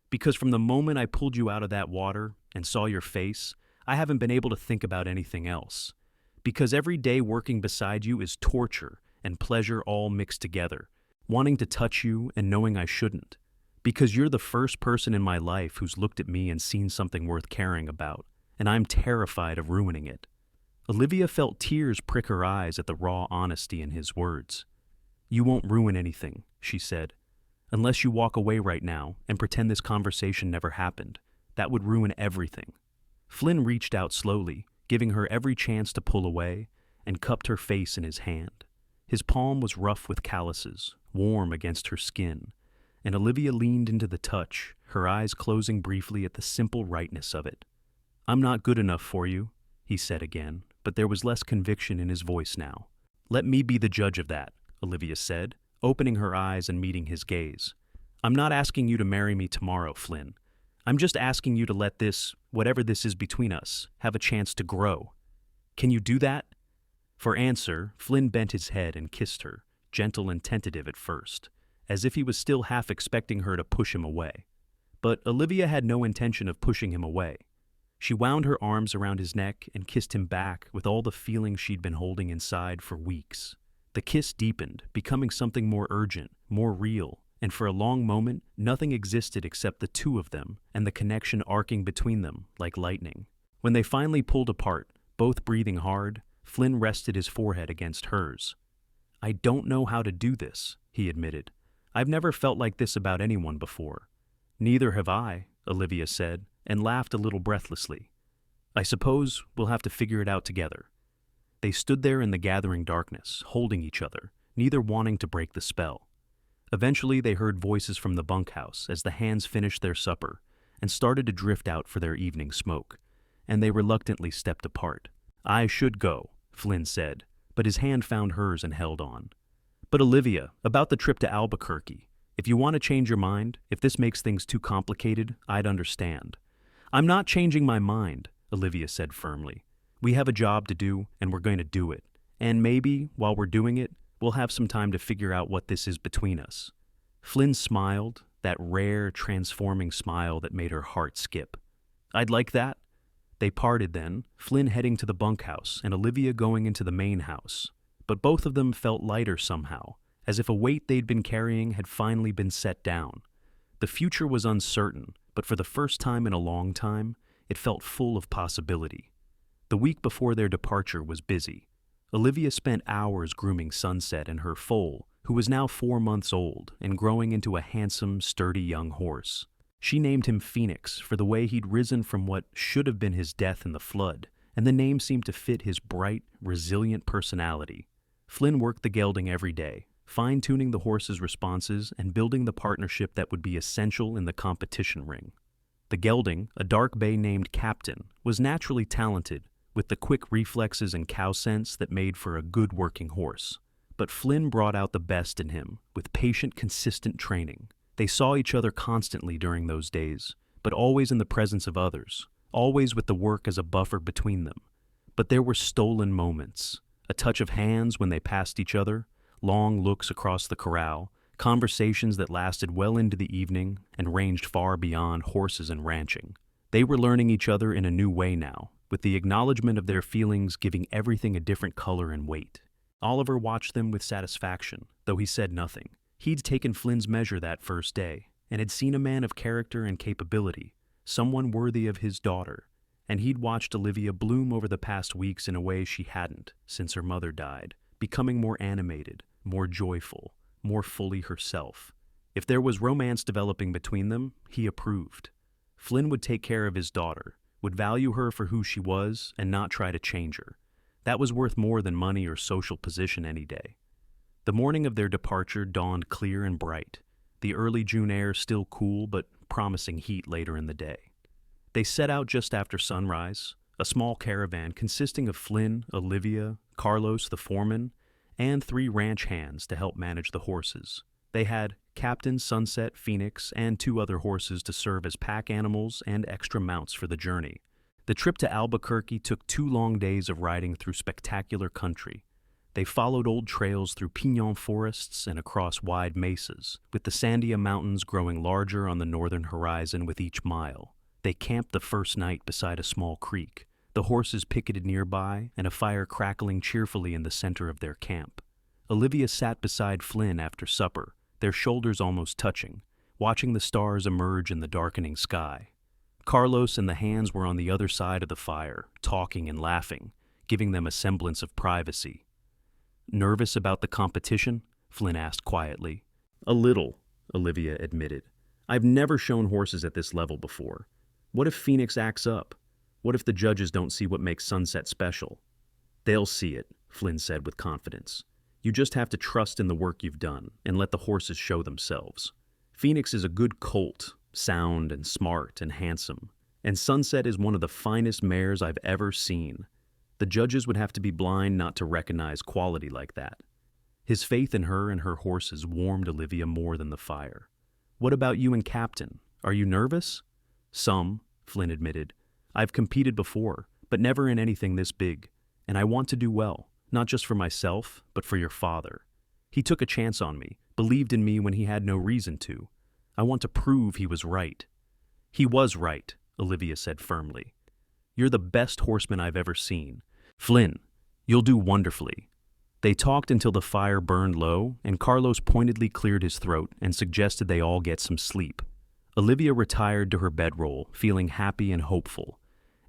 "Because from the moment I pulled you out of that water and saw your face, I haven't been able to think about anything else. Because every day working beside you is torture and pleasure all mixed together, wanting to touch you and knowing I shouldn't. Because you're the first person in my life who's looked at me and seen something worth caring about, and I'm terrified of ruining it." Olivia felt tears prick her eyes at the raw honesty in his words. "You won't ruin anything," she said. "Unless you walk away right now and pretend this conversation never happened. That would ruin everything." Flynn reached out slowly, giving her every chance to pull away, and cupped her face in his hand. His palm was rough with calluses, warm against her skin, and Olivia leaned into the touch, her eyes closing briefly at the simple rightness of it. "I'm not good enough for you," he said again, but there was less conviction in his voice now. "Let me be the judge of that," Olivia said, opening her eyes and meeting his gaze. "I'm not asking you to marry me tomorrow, Flynn. I'm just asking you to let this, whatever this is between us, have a chance to grow. Can you do that?" For answer, Flynn bent his head and kissed her, gentle and tentative at first, as if he was still half expecting her to push him away. But Olivia had no intention of pushing him away. She wound her arms around his neck and kissed him back with all the feelings she'd been holding inside for weeks. The kiss deepened, becoming something more urgent, more real, and for a long moment, nothing existed except the two of them and the connection arcing between them like lightning. When they finally pulled apart, both breathing hard, Flynn rested his forehead against hers. "I don't know how to do this," he admitted. "I've never felt like this about anyone before." "Neither have I," Olivia said, and laughed a little breathlessly. "I suppose we'll have to figure it out together." They stood there in the gathering darkness, holding each other, neither wanting to break the spell. Eventually they heard voices from the bunkhouse as the hands finished their supper and started to drift out for their evening smoke, and they reluctantly stepped apart. "I should go," Flynn said, but his hand found hers and held on. "But Olivia, about the trip to Albuquerque. If you want to change your mind, if this makes things too complicated, I'd understand." "I'm not changing my mind," Olivia said firmly. "We have a job to do, and we're going to do it. And maybe, while we're doing it, we'll have some time to figure out what this is between us." Flynn smiled, that rare, transforming smile that made her heart skip. "I'd like that." They parted then, Flynn heading to the bunkhouse and Olivia going into the main house. But both of them felt lighter somehow, as if a weight they'd been carrying had finally been set down. The future was uncertain, but for the first time in a long time, it felt full of possibility. The week before their departure was busy. Olivia spent hours grooming Sunset and her foal, who was now 4 months old and growing into a handsome, sturdy young horse. She named him Phoenix for the way he'd risen from what should have been his death in the flood, and the name seemed to fit his bright, resilient personality. Flynn worked the gelding every day, fine-tuning the horse's responses and building the partnership that would be essential in the competition ring. The gelding, a dark bay named Captain, was naturally talented, with the quick reflexes and cow sense that made for a good working horse. But Flynn brought out the best in him, with patient, consistent training. They saw each other constantly during those days, but always in the presence of others, always with the work as a buffer between them. But there were stolen moments, a touch of hands when they passed each other, long looks across the corral, conversations that lasted well into the evening and ranged far beyond horses and ranching. They were learning each other in a new way now, with the acknowledgement of their feelings giving everything a different color and weight. Oliver watched them with satisfaction, though he said nothing. He'd taken Flynn's measure that first day, and had seen a man of character and capability, someone worthy of his daughter, and he'd watched Olivia bloom over the past weeks in a way she hadn't since her mother died, becoming more animated, more joyful, more fully herself. If there was romance developing between them, he approved. Flynn would take care of his daughter, would value her for who she was and not try to change her. That was worth more than money or social position any day. The morning of their departure dawned clear and bright, the early June air still cool but promising heat later in the day. They set out just after sunrise, a small caravan consisting of Flynn, Olivia, Carlos the foreman, and 3 ranch hands to help manage the horses. They had Captain, Sunset, Phoenix, and 2 other horses to serve as pack animals and extra mounts for the journey. The trip to Albuquerque took 2 long days of riding through spectacular country. They followed old trails through pinon forests and across wide mesas, with the Sandia Mountains growing larger on the northern horizon with each mile. They camped the first night beside a small creek, the horses picketed nearby and a fire crackling cheerfully in the center of their camp. Olivia sat beside Flynn after supper, their shoulders almost touching, watching the stars emerge in the darkening sky. Carlos and the hands were on the other side of the fire, talking and laughing, giving them a semblance of privacy. "Nervous about the competition?" Flynn asked quietly. "A little," Olivia admitted. "I've never shown horses at this level before. What if Phoenix acts up? What if the judges don't see what makes Sunset special?" "They'll see it," Flynn said with confidence. "You just have to trust in the work you've done and let the horses show themselves. Phoenix is a good colt, sound and smart and handsome, and Sunset is one of the finest mares I've ever seen. The judges would have to be blind not to recognize quality like that." His faith in her and her horses warmed Olivia more than the fire. "What about you and Captain? Are you nervous?" "Some," Flynn admitted. "I've competed before, but never in anything this big, and I want to do well, not just for myself, but for your father. He took a chance on me, believed in me when he had no reason to. I want to prove he was right." "He was right," Olivia said firmly. You're the best horseman I've ever seen. Flynn, you'll do wonderfully." They talked until the fire burned low, and Carlos pointedly cleared his throat and suggested they all get some sleep. Olivia retired to her bedroll, feeling happy and hopeful,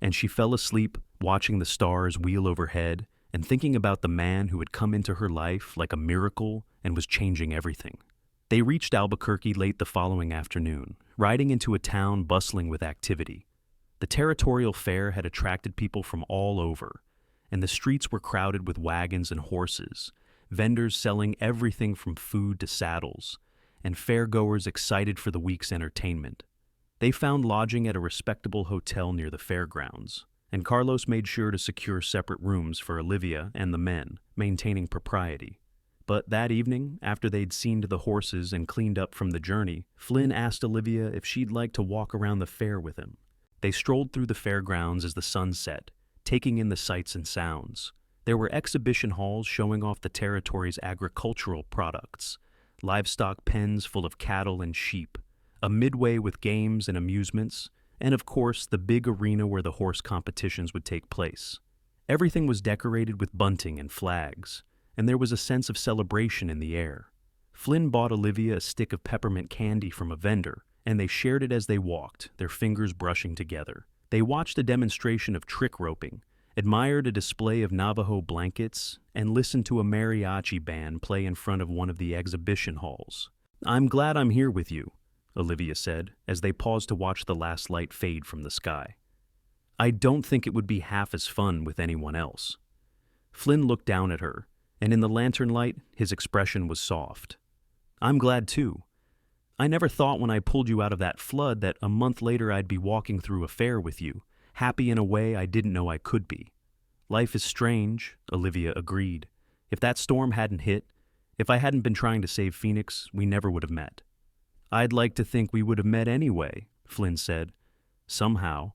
and she fell asleep watching the stars wheel overhead and thinking about the man who had come into her life like a miracle and was changing everything. They reached Albuquerque late the following afternoon, riding into a town bustling with activity. The territorial fair had attracted people from all over, and the streets were crowded with wagons and horses, vendors selling everything from food to saddles, and fairgoers excited for the week's entertainment. They found lodging at a respectable hotel near the fairgrounds, and Carlos made sure to secure separate rooms for Olivia and the men, maintaining propriety. But that evening, after they'd seen to the horses and cleaned up from the journey, Flynn asked Olivia if she'd like to walk around the fair with him. They strolled through the fairgrounds as the sun set, taking in the sights and sounds. There were exhibition halls showing off the territory's agricultural products, livestock pens full of cattle and sheep, a midway with games and amusements, and of course the big arena where the horse competitions would take place. Everything was decorated with bunting and flags, and there was a sense of celebration in the air. Flynn bought Olivia a stick of peppermint candy from a vendor, and they shared it as they walked, their fingers brushing together. They watched a demonstration of trick roping, admired a display of Navajo blankets, and listened to a mariachi band play in front of one of the exhibition halls. "I'm glad I'm here with you," Olivia said, as they paused to watch the last light fade from the sky. "I don't think it would be half as fun with anyone else." Flynn looked down at her, and in the lantern light, his expression was soft. "I'm glad too. I never thought when I pulled you out of that flood that a month later I'd be walking through a fair with you, happy in a way I didn't know I could be." "Life is strange," Olivia agreed. "If that storm hadn't hit, if I hadn't been trying to save Phoenix, we never would have met." "I'd like to think we would have met anyway," Flynn said. "Somehow.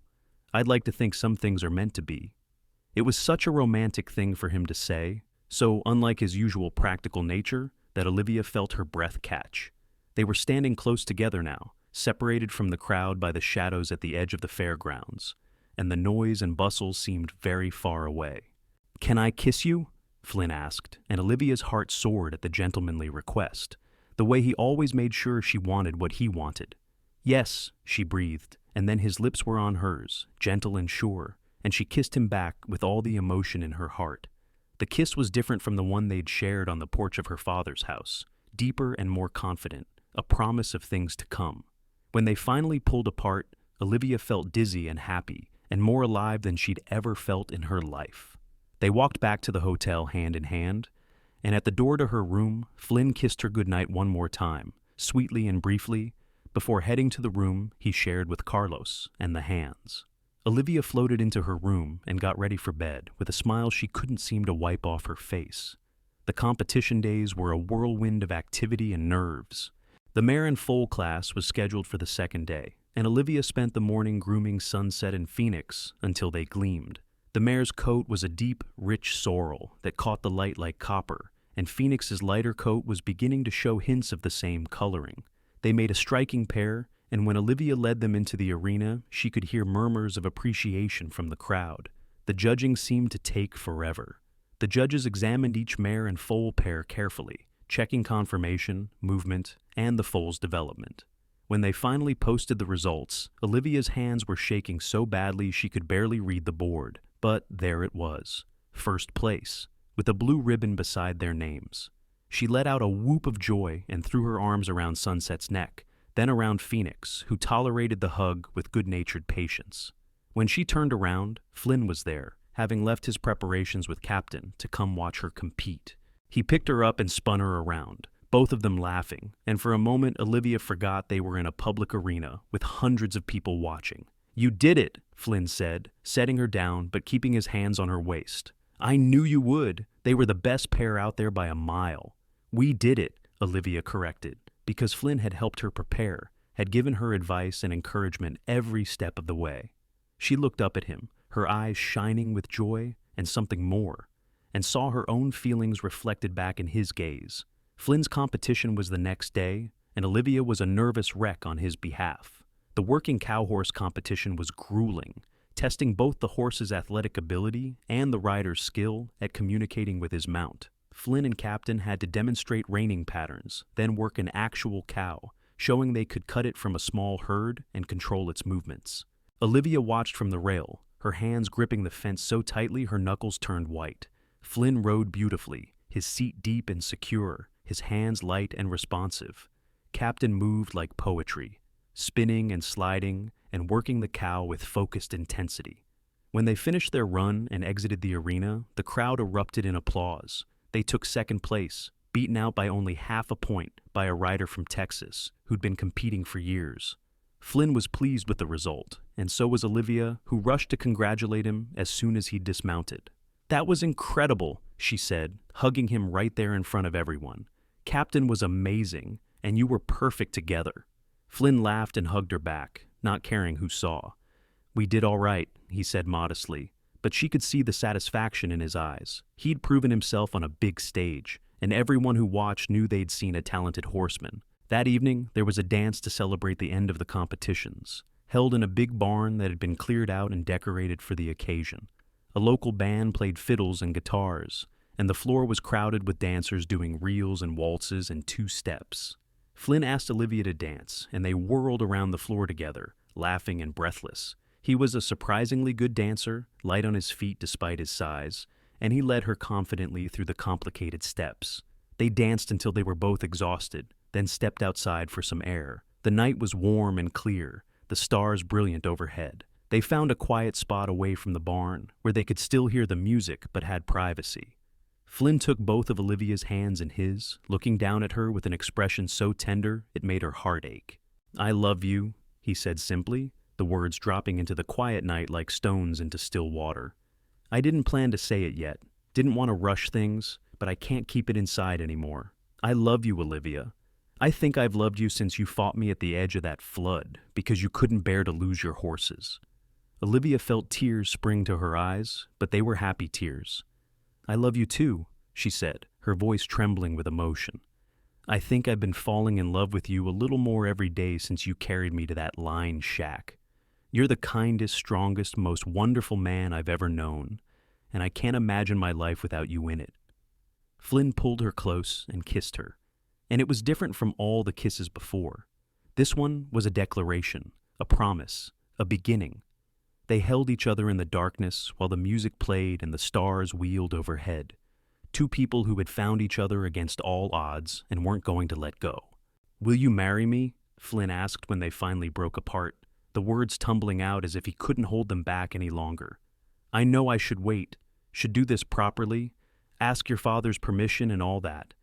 I'd like to think some things are meant to be." It was such a romantic thing for him to say, so unlike his usual practical nature, that Olivia felt her breath catch. They were standing close together now, separated from the crowd by the shadows at the edge of the fairgrounds, and the noise and bustle seemed very far away. "Can I kiss you?" Flynn asked, and Olivia's heart soared at the gentlemanly request, the way he always made sure she wanted what he wanted. "Yes," she breathed, and then his lips were on hers, gentle and sure, and she kissed him back with all the emotion in her heart. The kiss was different from the one they'd shared on the porch of her father's house, deeper and more confident, a promise of things to come. When they finally pulled apart, Olivia felt dizzy and happy, and more alive than she'd ever felt in her life. They walked back to the hotel hand in hand, and at the door to her room, Flynn kissed her goodnight one more time, sweetly and briefly, before heading to the room he shared with Carlos and the hands. Olivia floated into her room and got ready for bed with a smile she couldn't seem to wipe off her face. The competition days were a whirlwind of activity and nerves. The mare and foal class was scheduled for the second day, and Olivia spent the morning grooming Sunset and Phoenix until they gleamed. The mare's coat was a deep, rich sorrel that caught the light like copper, and Phoenix's lighter coat was beginning to show hints of the same coloring. They made a striking pair, and when Olivia led them into the arena, she could hear murmurs of appreciation from the crowd. The judging seemed to take forever. The judges examined each mare and foal pair carefully, checking conformation, movement, and the foal's development. When they finally posted the results, Olivia's hands were shaking so badly she could barely read the board. But there it was, first place, with a blue ribbon beside their names. She let out a whoop of joy and threw her arms around Sunset's neck, then around Phoenix, who tolerated the hug with good-natured patience. When she turned around, Flynn was there, having left his preparations with Captain to come watch her compete. He picked her up and spun her around, both of them laughing, and for a moment Olivia forgot they were in a public arena with hundreds of people watching. "You did it," Flynn said, setting her down but keeping his hands on her waist. "I knew you would. They were the best pair out there by a mile." "We did it," Olivia corrected, because Flynn had helped her prepare, had given her advice and encouragement every step of the way. She looked up at him, her eyes shining with joy and something more, and saw her own feelings reflected back in his gaze. Flynn's competition was the next day, and Olivia was a nervous wreck on his behalf. The working cow horse competition was grueling, testing both the horse's athletic ability and the rider's skill at communicating with his mount. Flynn and Captain had to demonstrate reining patterns, then work an actual cow, showing they could cut it from a small herd and control its movements. Olivia watched from the rail, her hands gripping the fence so tightly her knuckles turned white. Flynn rode beautifully, his seat deep and secure, his hands light and responsive. Captain moved like poetry, spinning and sliding and working the cow with focused intensity. When they finished their run and exited the arena, the crowd erupted in applause. They took second place, beaten out by only half a point by a rider from Texas who'd been competing for years. Flynn was pleased with the result, and so was Olivia, who rushed to congratulate him as soon as he'd dismounted. "That was incredible," she said, hugging him right there in front of everyone. "Captain was amazing, and you were perfect together." Flynn laughed and hugged her back, not caring who saw. "We did all right," he said modestly, but she could see the satisfaction in his eyes. He'd proven himself on a big stage, and everyone who watched knew they'd seen a talented horseman. That evening, there was a dance to celebrate the end of the competitions, held in a big barn that had been cleared out and decorated for the occasion. A local band played fiddles and guitars, and the floor was crowded with dancers doing reels and waltzes and two-steps. Flynn asked Olivia to dance, and they whirled around the floor together, laughing and breathless. He was a surprisingly good dancer, light on his feet despite his size, and he led her confidently through the complicated steps. They danced until they were both exhausted, then stepped outside for some air. The night was warm and clear, the stars brilliant overhead. They found a quiet spot away from the barn, where they could still hear the music but had privacy. Flynn took both of Olivia's hands in his, looking down at her with an expression so tender it made her heart ache. "I love you," he said simply, the words dropping into the quiet night like stones into still water. "I didn't plan to say it yet, didn't want to rush things, but I can't keep it inside anymore. I love you, Olivia. I think I've loved you since you fought me at the edge of that flood, because you couldn't bear to lose your horses." Olivia felt tears spring to her eyes, but they were happy tears. "I love you too," she said, her voice trembling with emotion. "I think I've been falling in love with you a little more every day since you carried me to that line shack. You're the kindest, strongest, most wonderful man I've ever known, and I can't imagine my life without you in it." Flynn pulled her close and kissed her, and it was different from all the kisses before. This one was a declaration, a promise, a beginning. They held each other in the darkness while the music played and the stars wheeled overhead. Two people who had found each other against all odds and weren't going to let go. "Will you marry me?" Flynn asked when they finally broke apart, the words tumbling out as if he couldn't hold them back any longer. "I know I should wait, should do this properly, ask your father's permission and all that,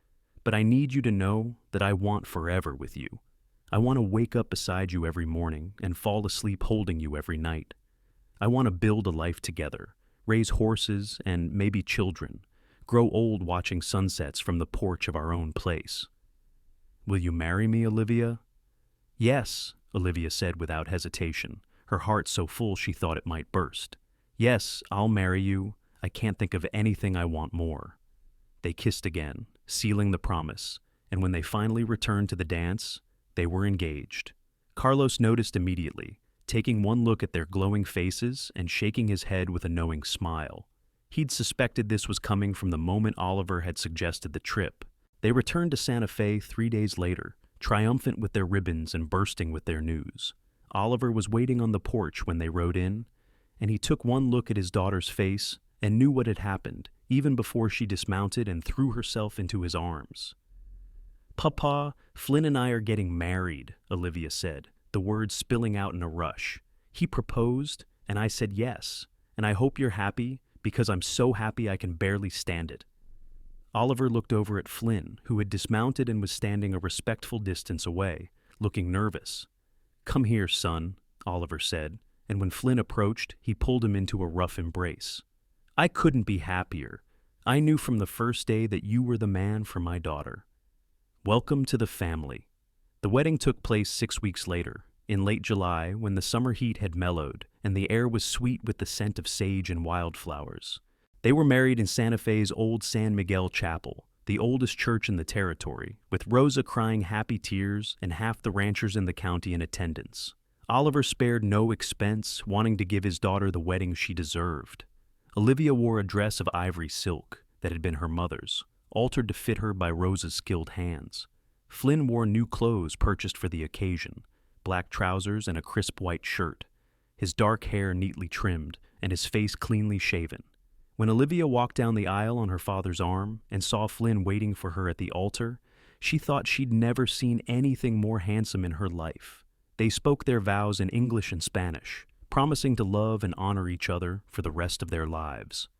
but I need you to know that I want forever with you. I want to wake up beside you every morning and fall asleep holding you every night. I want to build a life together, raise horses and maybe children, grow old watching sunsets from the porch of our own place. Will you marry me, Olivia?" "Yes," Olivia said without hesitation, her heart so full she thought it might burst. "Yes, I'll marry you. I can't think of anything I want more." They kissed again, sealing the promise, and when they finally returned to the dance, they were engaged. Carlos noticed immediately, taking one look at their glowing faces and shaking his head with a knowing smile. He'd suspected this was coming from the moment Oliver had suggested the trip. They returned to Santa Fe 3 days later, triumphant with their ribbons and bursting with their news. Oliver was waiting on the porch when they rode in, and he took one look at his daughter's face and knew what had happened, even before she dismounted and threw herself into his arms. "Papa, Flynn and I are getting married," Olivia said, the words spilling out in a rush. "He proposed, and I said yes, and I hope you're happy, because I'm so happy I can barely stand it." Oliver looked over at Flynn, who had dismounted and was standing a respectful distance away, looking nervous. "Come here, son," Oliver said, and when Flynn approached, he pulled him into a rough embrace. "I couldn't be happier. I knew from the first day that you were the man for my daughter. Welcome to the family." The wedding took place 6 weeks later, in late July, when the summer heat had mellowed and the air was sweet with the scent of sage and wildflowers. They were married in Santa Fe's old San Miguel Chapel, the oldest church in the territory, with Rosa crying happy tears and half the ranchers in the county in attendance. Oliver spared no expense, wanting to give his daughter the wedding she deserved. Olivia wore a dress of ivory silk that had been her mother's, altered to fit her by Rosa's skilled hands. Flynn wore new clothes purchased for the occasion, black trousers and a crisp white shirt, his dark hair neatly trimmed and his face cleanly shaven. When Olivia walked down the aisle on her father's arm and saw Flynn waiting for her at the altar, she thought she'd never seen anything more handsome in her life. They spoke their vows in English and Spanish, promising to love and honor each other for the rest of their lives.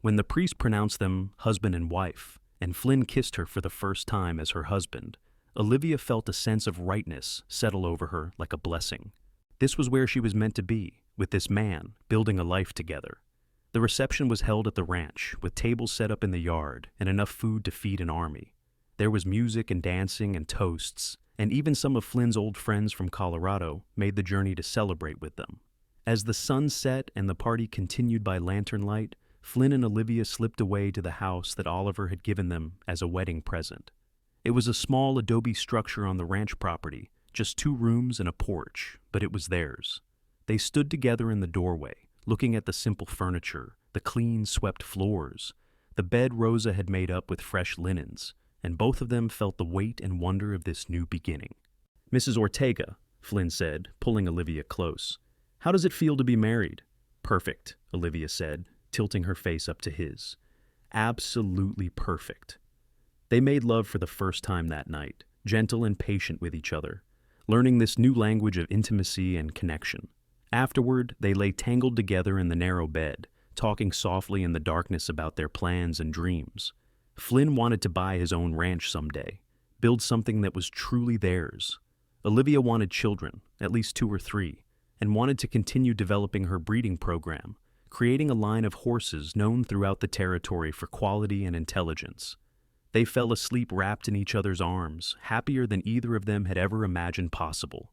When the priest pronounced them husband and wife, and Flynn kissed her for the first time as her husband, Olivia felt a sense of rightness settle over her like a blessing. This was where she was meant to be, with this man, building a life together. The reception was held at the ranch, with tables set up in the yard and enough food to feed an army. There was music and dancing and toasts, and even some of Flynn's old friends from Colorado made the journey to celebrate with them. As the sun set and the party continued by lantern light, Flynn and Olivia slipped away to the house that Oliver had given them as a wedding present. It was a small adobe structure on the ranch property, just 2 rooms and a porch, but it was theirs. They stood together in the doorway, looking at the simple furniture, the clean, swept floors, the bed Rosa had made up with fresh linens, and both of them felt the weight and wonder of this new beginning. "Mrs. Ortega," Flynn said, pulling Olivia close. "How does it feel to be married?" "Perfect," Olivia said, tilting her face up to his. "Absolutely perfect." They made love for the first time that night, gentle and patient with each other, learning this new language of intimacy and connection. Afterward, they lay tangled together in the narrow bed, talking softly in the darkness about their plans and dreams. Flynn wanted to buy his own ranch someday, build something that was truly theirs. Olivia wanted children, at least 2 or 3, and wanted to continue developing her breeding program, creating a line of horses known throughout the territory for quality and intelligence. They fell asleep wrapped in each other's arms, happier than either of them had ever imagined possible.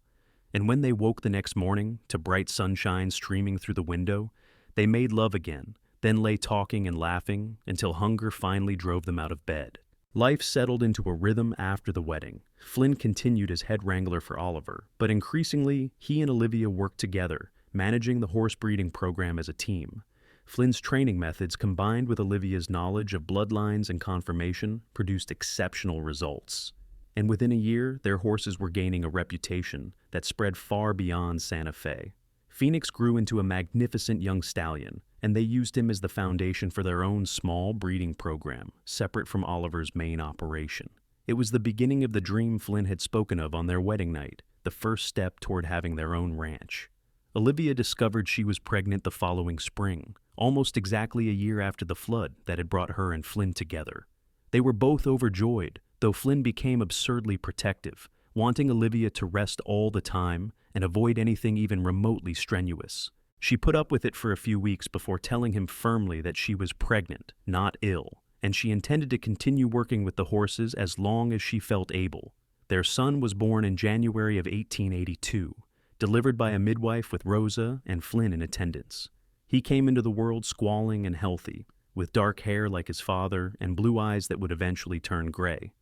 And when they woke the next morning to bright sunshine streaming through the window, they made love again, then lay talking and laughing until hunger finally drove them out of bed. Life settled into a rhythm after the wedding. Flynn continued as head wrangler for Oliver, but increasingly, he and Olivia worked together, managing the horse breeding program as a team. Flynn's training methods, combined with Olivia's knowledge of bloodlines and conformation, produced exceptional results. And within a year, their horses were gaining a reputation that spread far beyond Santa Fe. Phoenix grew into a magnificent young stallion, and they used him as the foundation for their own small breeding program, separate from Oliver's main operation. It was the beginning of the dream Flynn had spoken of on their wedding night, the first step toward having their own ranch. Olivia discovered she was pregnant the following spring, almost exactly a year after the flood that had brought her and Flynn together. They were both overjoyed, though Flynn became absurdly protective, wanting Olivia to rest all the time and avoid anything even remotely strenuous. She put up with it for a few weeks before telling him firmly that she was pregnant, not ill, and she intended to continue working with the horses as long as she felt able. Their son was born in January of 1882, delivered by a midwife with Rosa and Flynn in attendance. He came into the world squalling and healthy, with dark hair like his father and blue eyes that would eventually turn gray.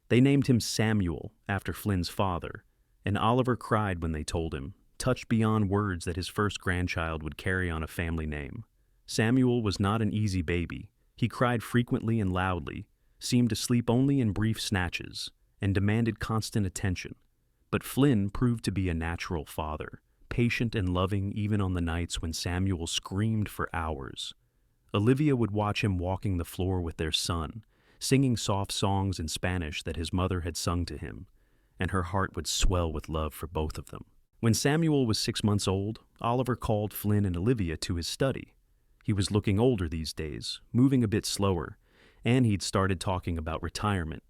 They named him Samuel, after Flynn's father, and Oliver cried when they told him, touched beyond words that his first grandchild would carry on a family name. Samuel was not an easy baby. He cried frequently and loudly, seemed to sleep only in brief snatches, and demanded constant attention. But Flynn proved to be a natural father, patient and loving even on the nights when Samuel screamed for hours. Olivia would watch him walking the floor with their son, singing soft songs in Spanish that his mother had sung to him, and her heart would swell with love for both of them. When Samuel was 6 months old, Oliver called Flynn and Olivia to his study. He was looking older these days, moving a bit slower, and he'd started talking about retirement.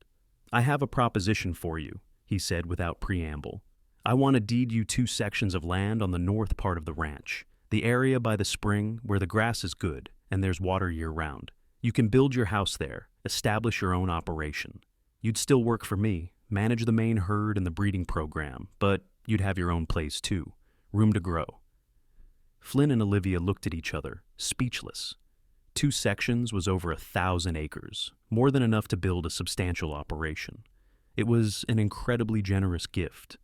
"I have a proposition for you," he said without preamble. "I want to deed you 2 sections of land on the north part of the ranch, the area by the spring where the grass is good and there's water year-round. You can build your house there, establish your own operation. You'd still work for me, manage the main herd and the breeding program, but you'd have your own place too, room to grow." Flynn and Olivia looked at each other, speechless. 2 sections was over 1,000 acres, more than enough to build a substantial operation. It was an incredibly generous gift.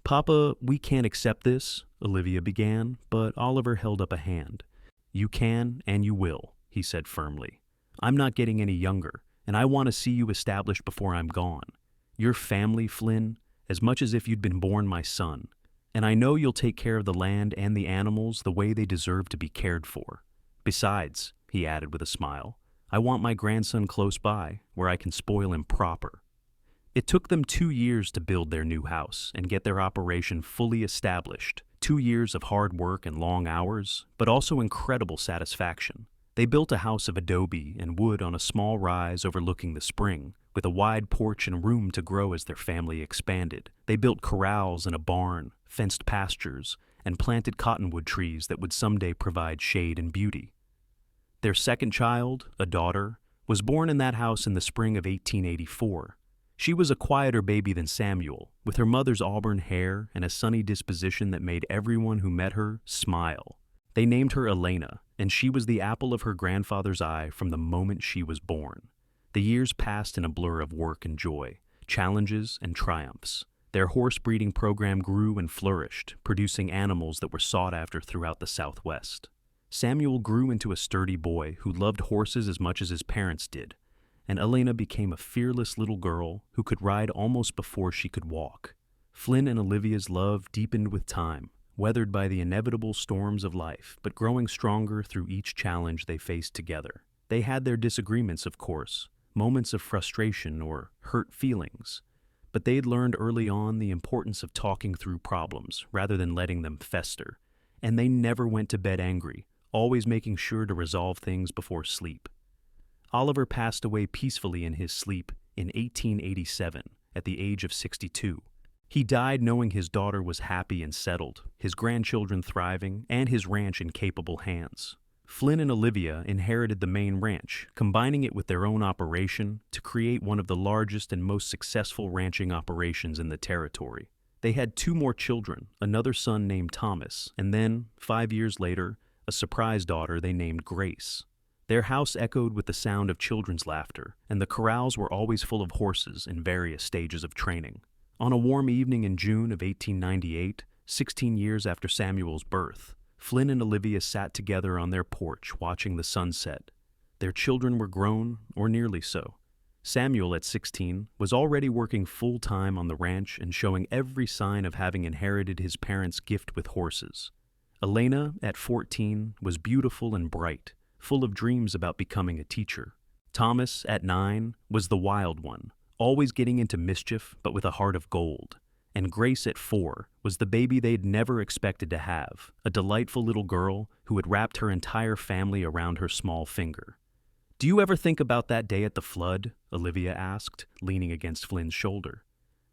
"Papa, we can't accept this," Olivia began, but Oliver held up a hand. "You can and you will," he said firmly. "I'm not getting any younger, and I want to see you established before I'm gone. You're family, Flynn, as much as if you'd been born my son. And I know you'll take care of the land and the animals the way they deserve to be cared for. Besides," he added with a smile, "I want my grandson close by, where I can spoil him proper." It took them 2 years to build their new house and get their operation fully established. 2 years of hard work and long hours, but also incredible satisfaction. They built a house of adobe and wood on a small rise overlooking the spring, with a wide porch and room to grow as their family expanded. They built corrals and a barn, fenced pastures, and planted cottonwood trees that would someday provide shade and beauty. Their second child, a daughter, was born in that house in the spring of 1884. She was a quieter baby than Samuel, with her mother's auburn hair and a sunny disposition that made everyone who met her smile. They named her Elena, and she was the apple of her grandfather's eye from the moment she was born. The years passed in a blur of work and joy, challenges and triumphs. Their horse breeding program grew and flourished, producing animals that were sought after throughout the Southwest. Samuel grew into a sturdy boy who loved horses as much as his parents did, and Elena became a fearless little girl who could ride almost before she could walk. Flynn and Olivia's love deepened with time, weathered by the inevitable storms of life, but growing stronger through each challenge they faced together. They had their disagreements, of course, moments of frustration or hurt feelings, but they'd learned early on the importance of talking through problems rather than letting them fester, and they never went to bed angry, always making sure to resolve things before sleep. Oliver passed away peacefully in his sleep in 1887 at the age of 62. He died knowing his daughter was happy and settled, his grandchildren thriving, and his ranch in capable hands. Flynn and Olivia inherited the main ranch, combining it with their own operation to create one of the largest and most successful ranching operations in the territory. They had 2 more children, another son named Thomas, and then, 5 years later, a surprise daughter they named Grace. Their house echoed with the sound of children's laughter, and the corrals were always full of horses in various stages of training. On a warm evening in June of 1898, 16 years after Samuel's birth, Flynn and Olivia sat together on their porch watching the sunset. Their children were grown, or nearly so. Samuel, at 16, was already working full-time on the ranch and showing every sign of having inherited his parents' gift with horses. Elena, at 14, was beautiful and bright, full of dreams about becoming a teacher. Thomas, at 9, was the wild one, always getting into mischief but with a heart of gold. And Grace, at 4, was the baby they'd never expected to have, a delightful little girl who had wrapped her entire family around her small finger. "Do you ever think about that day at the flood?" Olivia asked, leaning against Flynn's shoulder.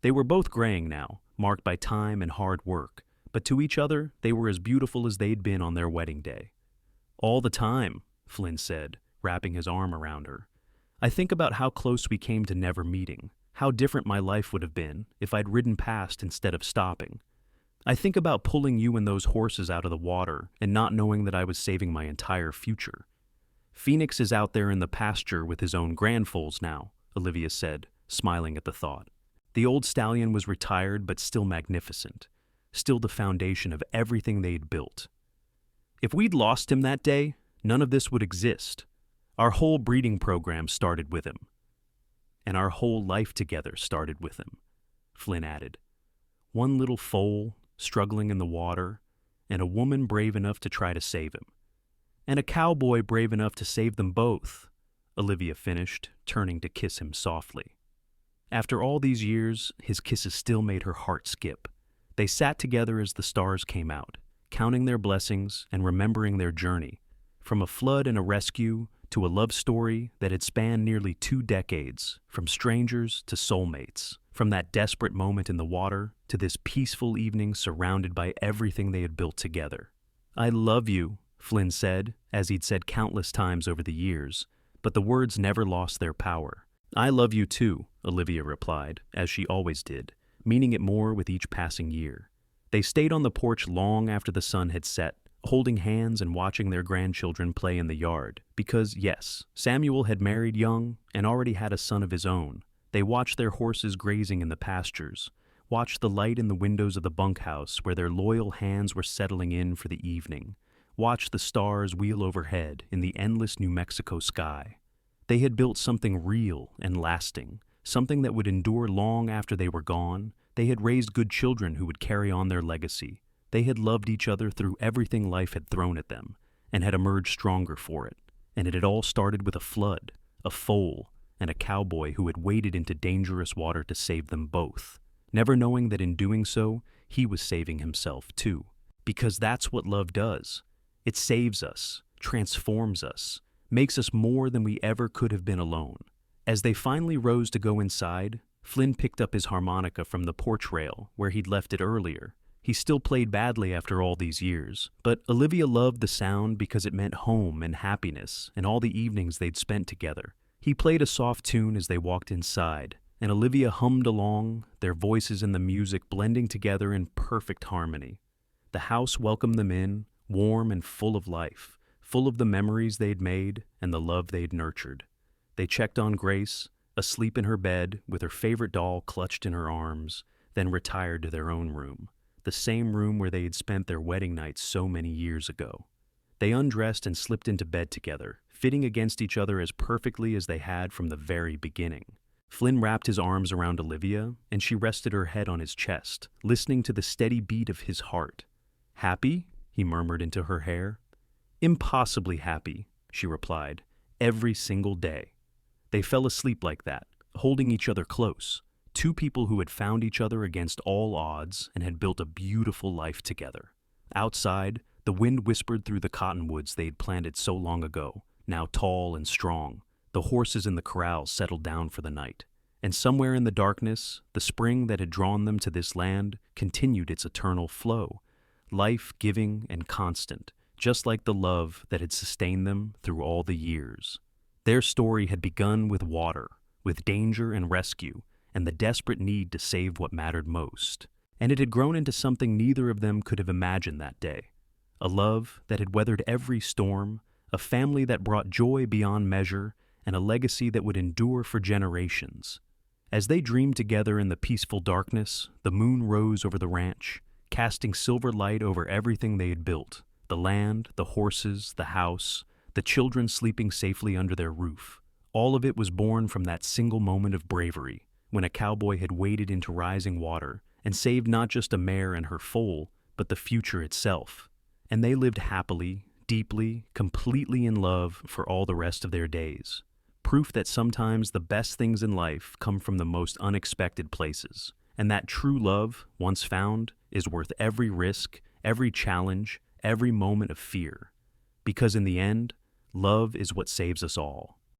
They were both graying now, marked by time and hard work, but to each other they were as beautiful as they'd been on their wedding day. "All the time," Flynn said, wrapping his arm around her. "I think about how close we came to never meeting, how different my life would have been if I'd ridden past instead of stopping. I think about pulling you and those horses out of the water and not knowing that I was saving my entire future. Phoenix is out there in the pasture with his own grandfoals now," Olivia said, smiling at the thought. The old stallion was retired but still magnificent, still the foundation of everything they'd built. "If we'd lost him that day, none of this would exist. Our whole breeding program started with him. And our whole life together started with him," Flynn added. "One little foal, struggling in the water, and a woman brave enough to try to save him. And a cowboy brave enough to save them both," Olivia finished, turning to kiss him softly. After all these years, his kisses still made her heart skip. They sat together as the stars came out, counting their blessings and remembering their journey, from a flood and a rescue to a love story that had spanned nearly 2 decades, from strangers to soulmates, from that desperate moment in the water to this peaceful evening surrounded by everything they had built together. "I love you," Flynn said, as he'd said countless times over the years, but the words never lost their power. "I love you too," Olivia replied, as she always did, meaning it more with each passing year. They stayed on the porch long after the sun had set, holding hands and watching their grandchildren play in the yard, because, yes, Samuel had married young and already had a son of his own. They watched their horses grazing in the pastures, watched the light in the windows of the bunkhouse where their loyal hands were settling in for the evening, watched the stars wheel overhead in the endless New Mexico sky. They had built something real and lasting, something that would endure long after they were gone. They had raised good children who would carry on their legacy. They had loved each other through everything life had thrown at them, and had emerged stronger for it. And it had all started with a flood, a foal, and a cowboy who had waded into dangerous water to save them both, never knowing that in doing so, he was saving himself too. Because that's what love does. It saves us, transforms us, makes us more than we ever could have been alone. As they finally rose to go inside, Flynn picked up his harmonica from the porch rail where he'd left it earlier. He still played badly after all these years, but Olivia loved the sound because it meant home and happiness and all the evenings they'd spent together. He played a soft tune as they walked inside, and Olivia hummed along, their voices and the music blending together in perfect harmony. The house welcomed them in, warm and full of life, full of the memories they'd made and the love they'd nurtured. They checked on Grace, asleep in her bed with her favorite doll clutched in her arms, then retired to their own room, the same room where they had spent their wedding night so many years ago. They undressed and slipped into bed together, fitting against each other as perfectly as they had from the very beginning. Flynn wrapped his arms around Olivia, and she rested her head on his chest, listening to the steady beat of his heart. "Happy?" he murmured into her hair. "Impossibly happy," she replied, "every single day." They fell asleep like that, holding each other close, two people who had found each other against all odds and had built a beautiful life together. Outside, the wind whispered through the cottonwoods they'd planted so long ago, now tall and strong. The horses in the corrals settled down for the night. And somewhere in the darkness, the spring that had drawn them to this land continued its eternal flow, life-giving and constant, just like the love that had sustained them through all the years. Their story had begun with water, with danger and rescue, and the desperate need to save what mattered most. And it had grown into something neither of them could have imagined that day. A love that had weathered every storm, a family that brought joy beyond measure, and a legacy that would endure for generations. As they dreamed together in the peaceful darkness, the moon rose over the ranch, casting silver light over everything they had built, the land, the horses, the house, the children sleeping safely under their roof. All of it was born from that single moment of bravery, when a cowboy had waded into rising water and saved not just a mare and her foal, but the future itself. And they lived happily, deeply, completely in love for all the rest of their days. Proof that sometimes the best things in life come from the most unexpected places, and that true love, once found, is worth every risk, every challenge, every moment of fear. Because in the end, love is what saves us all.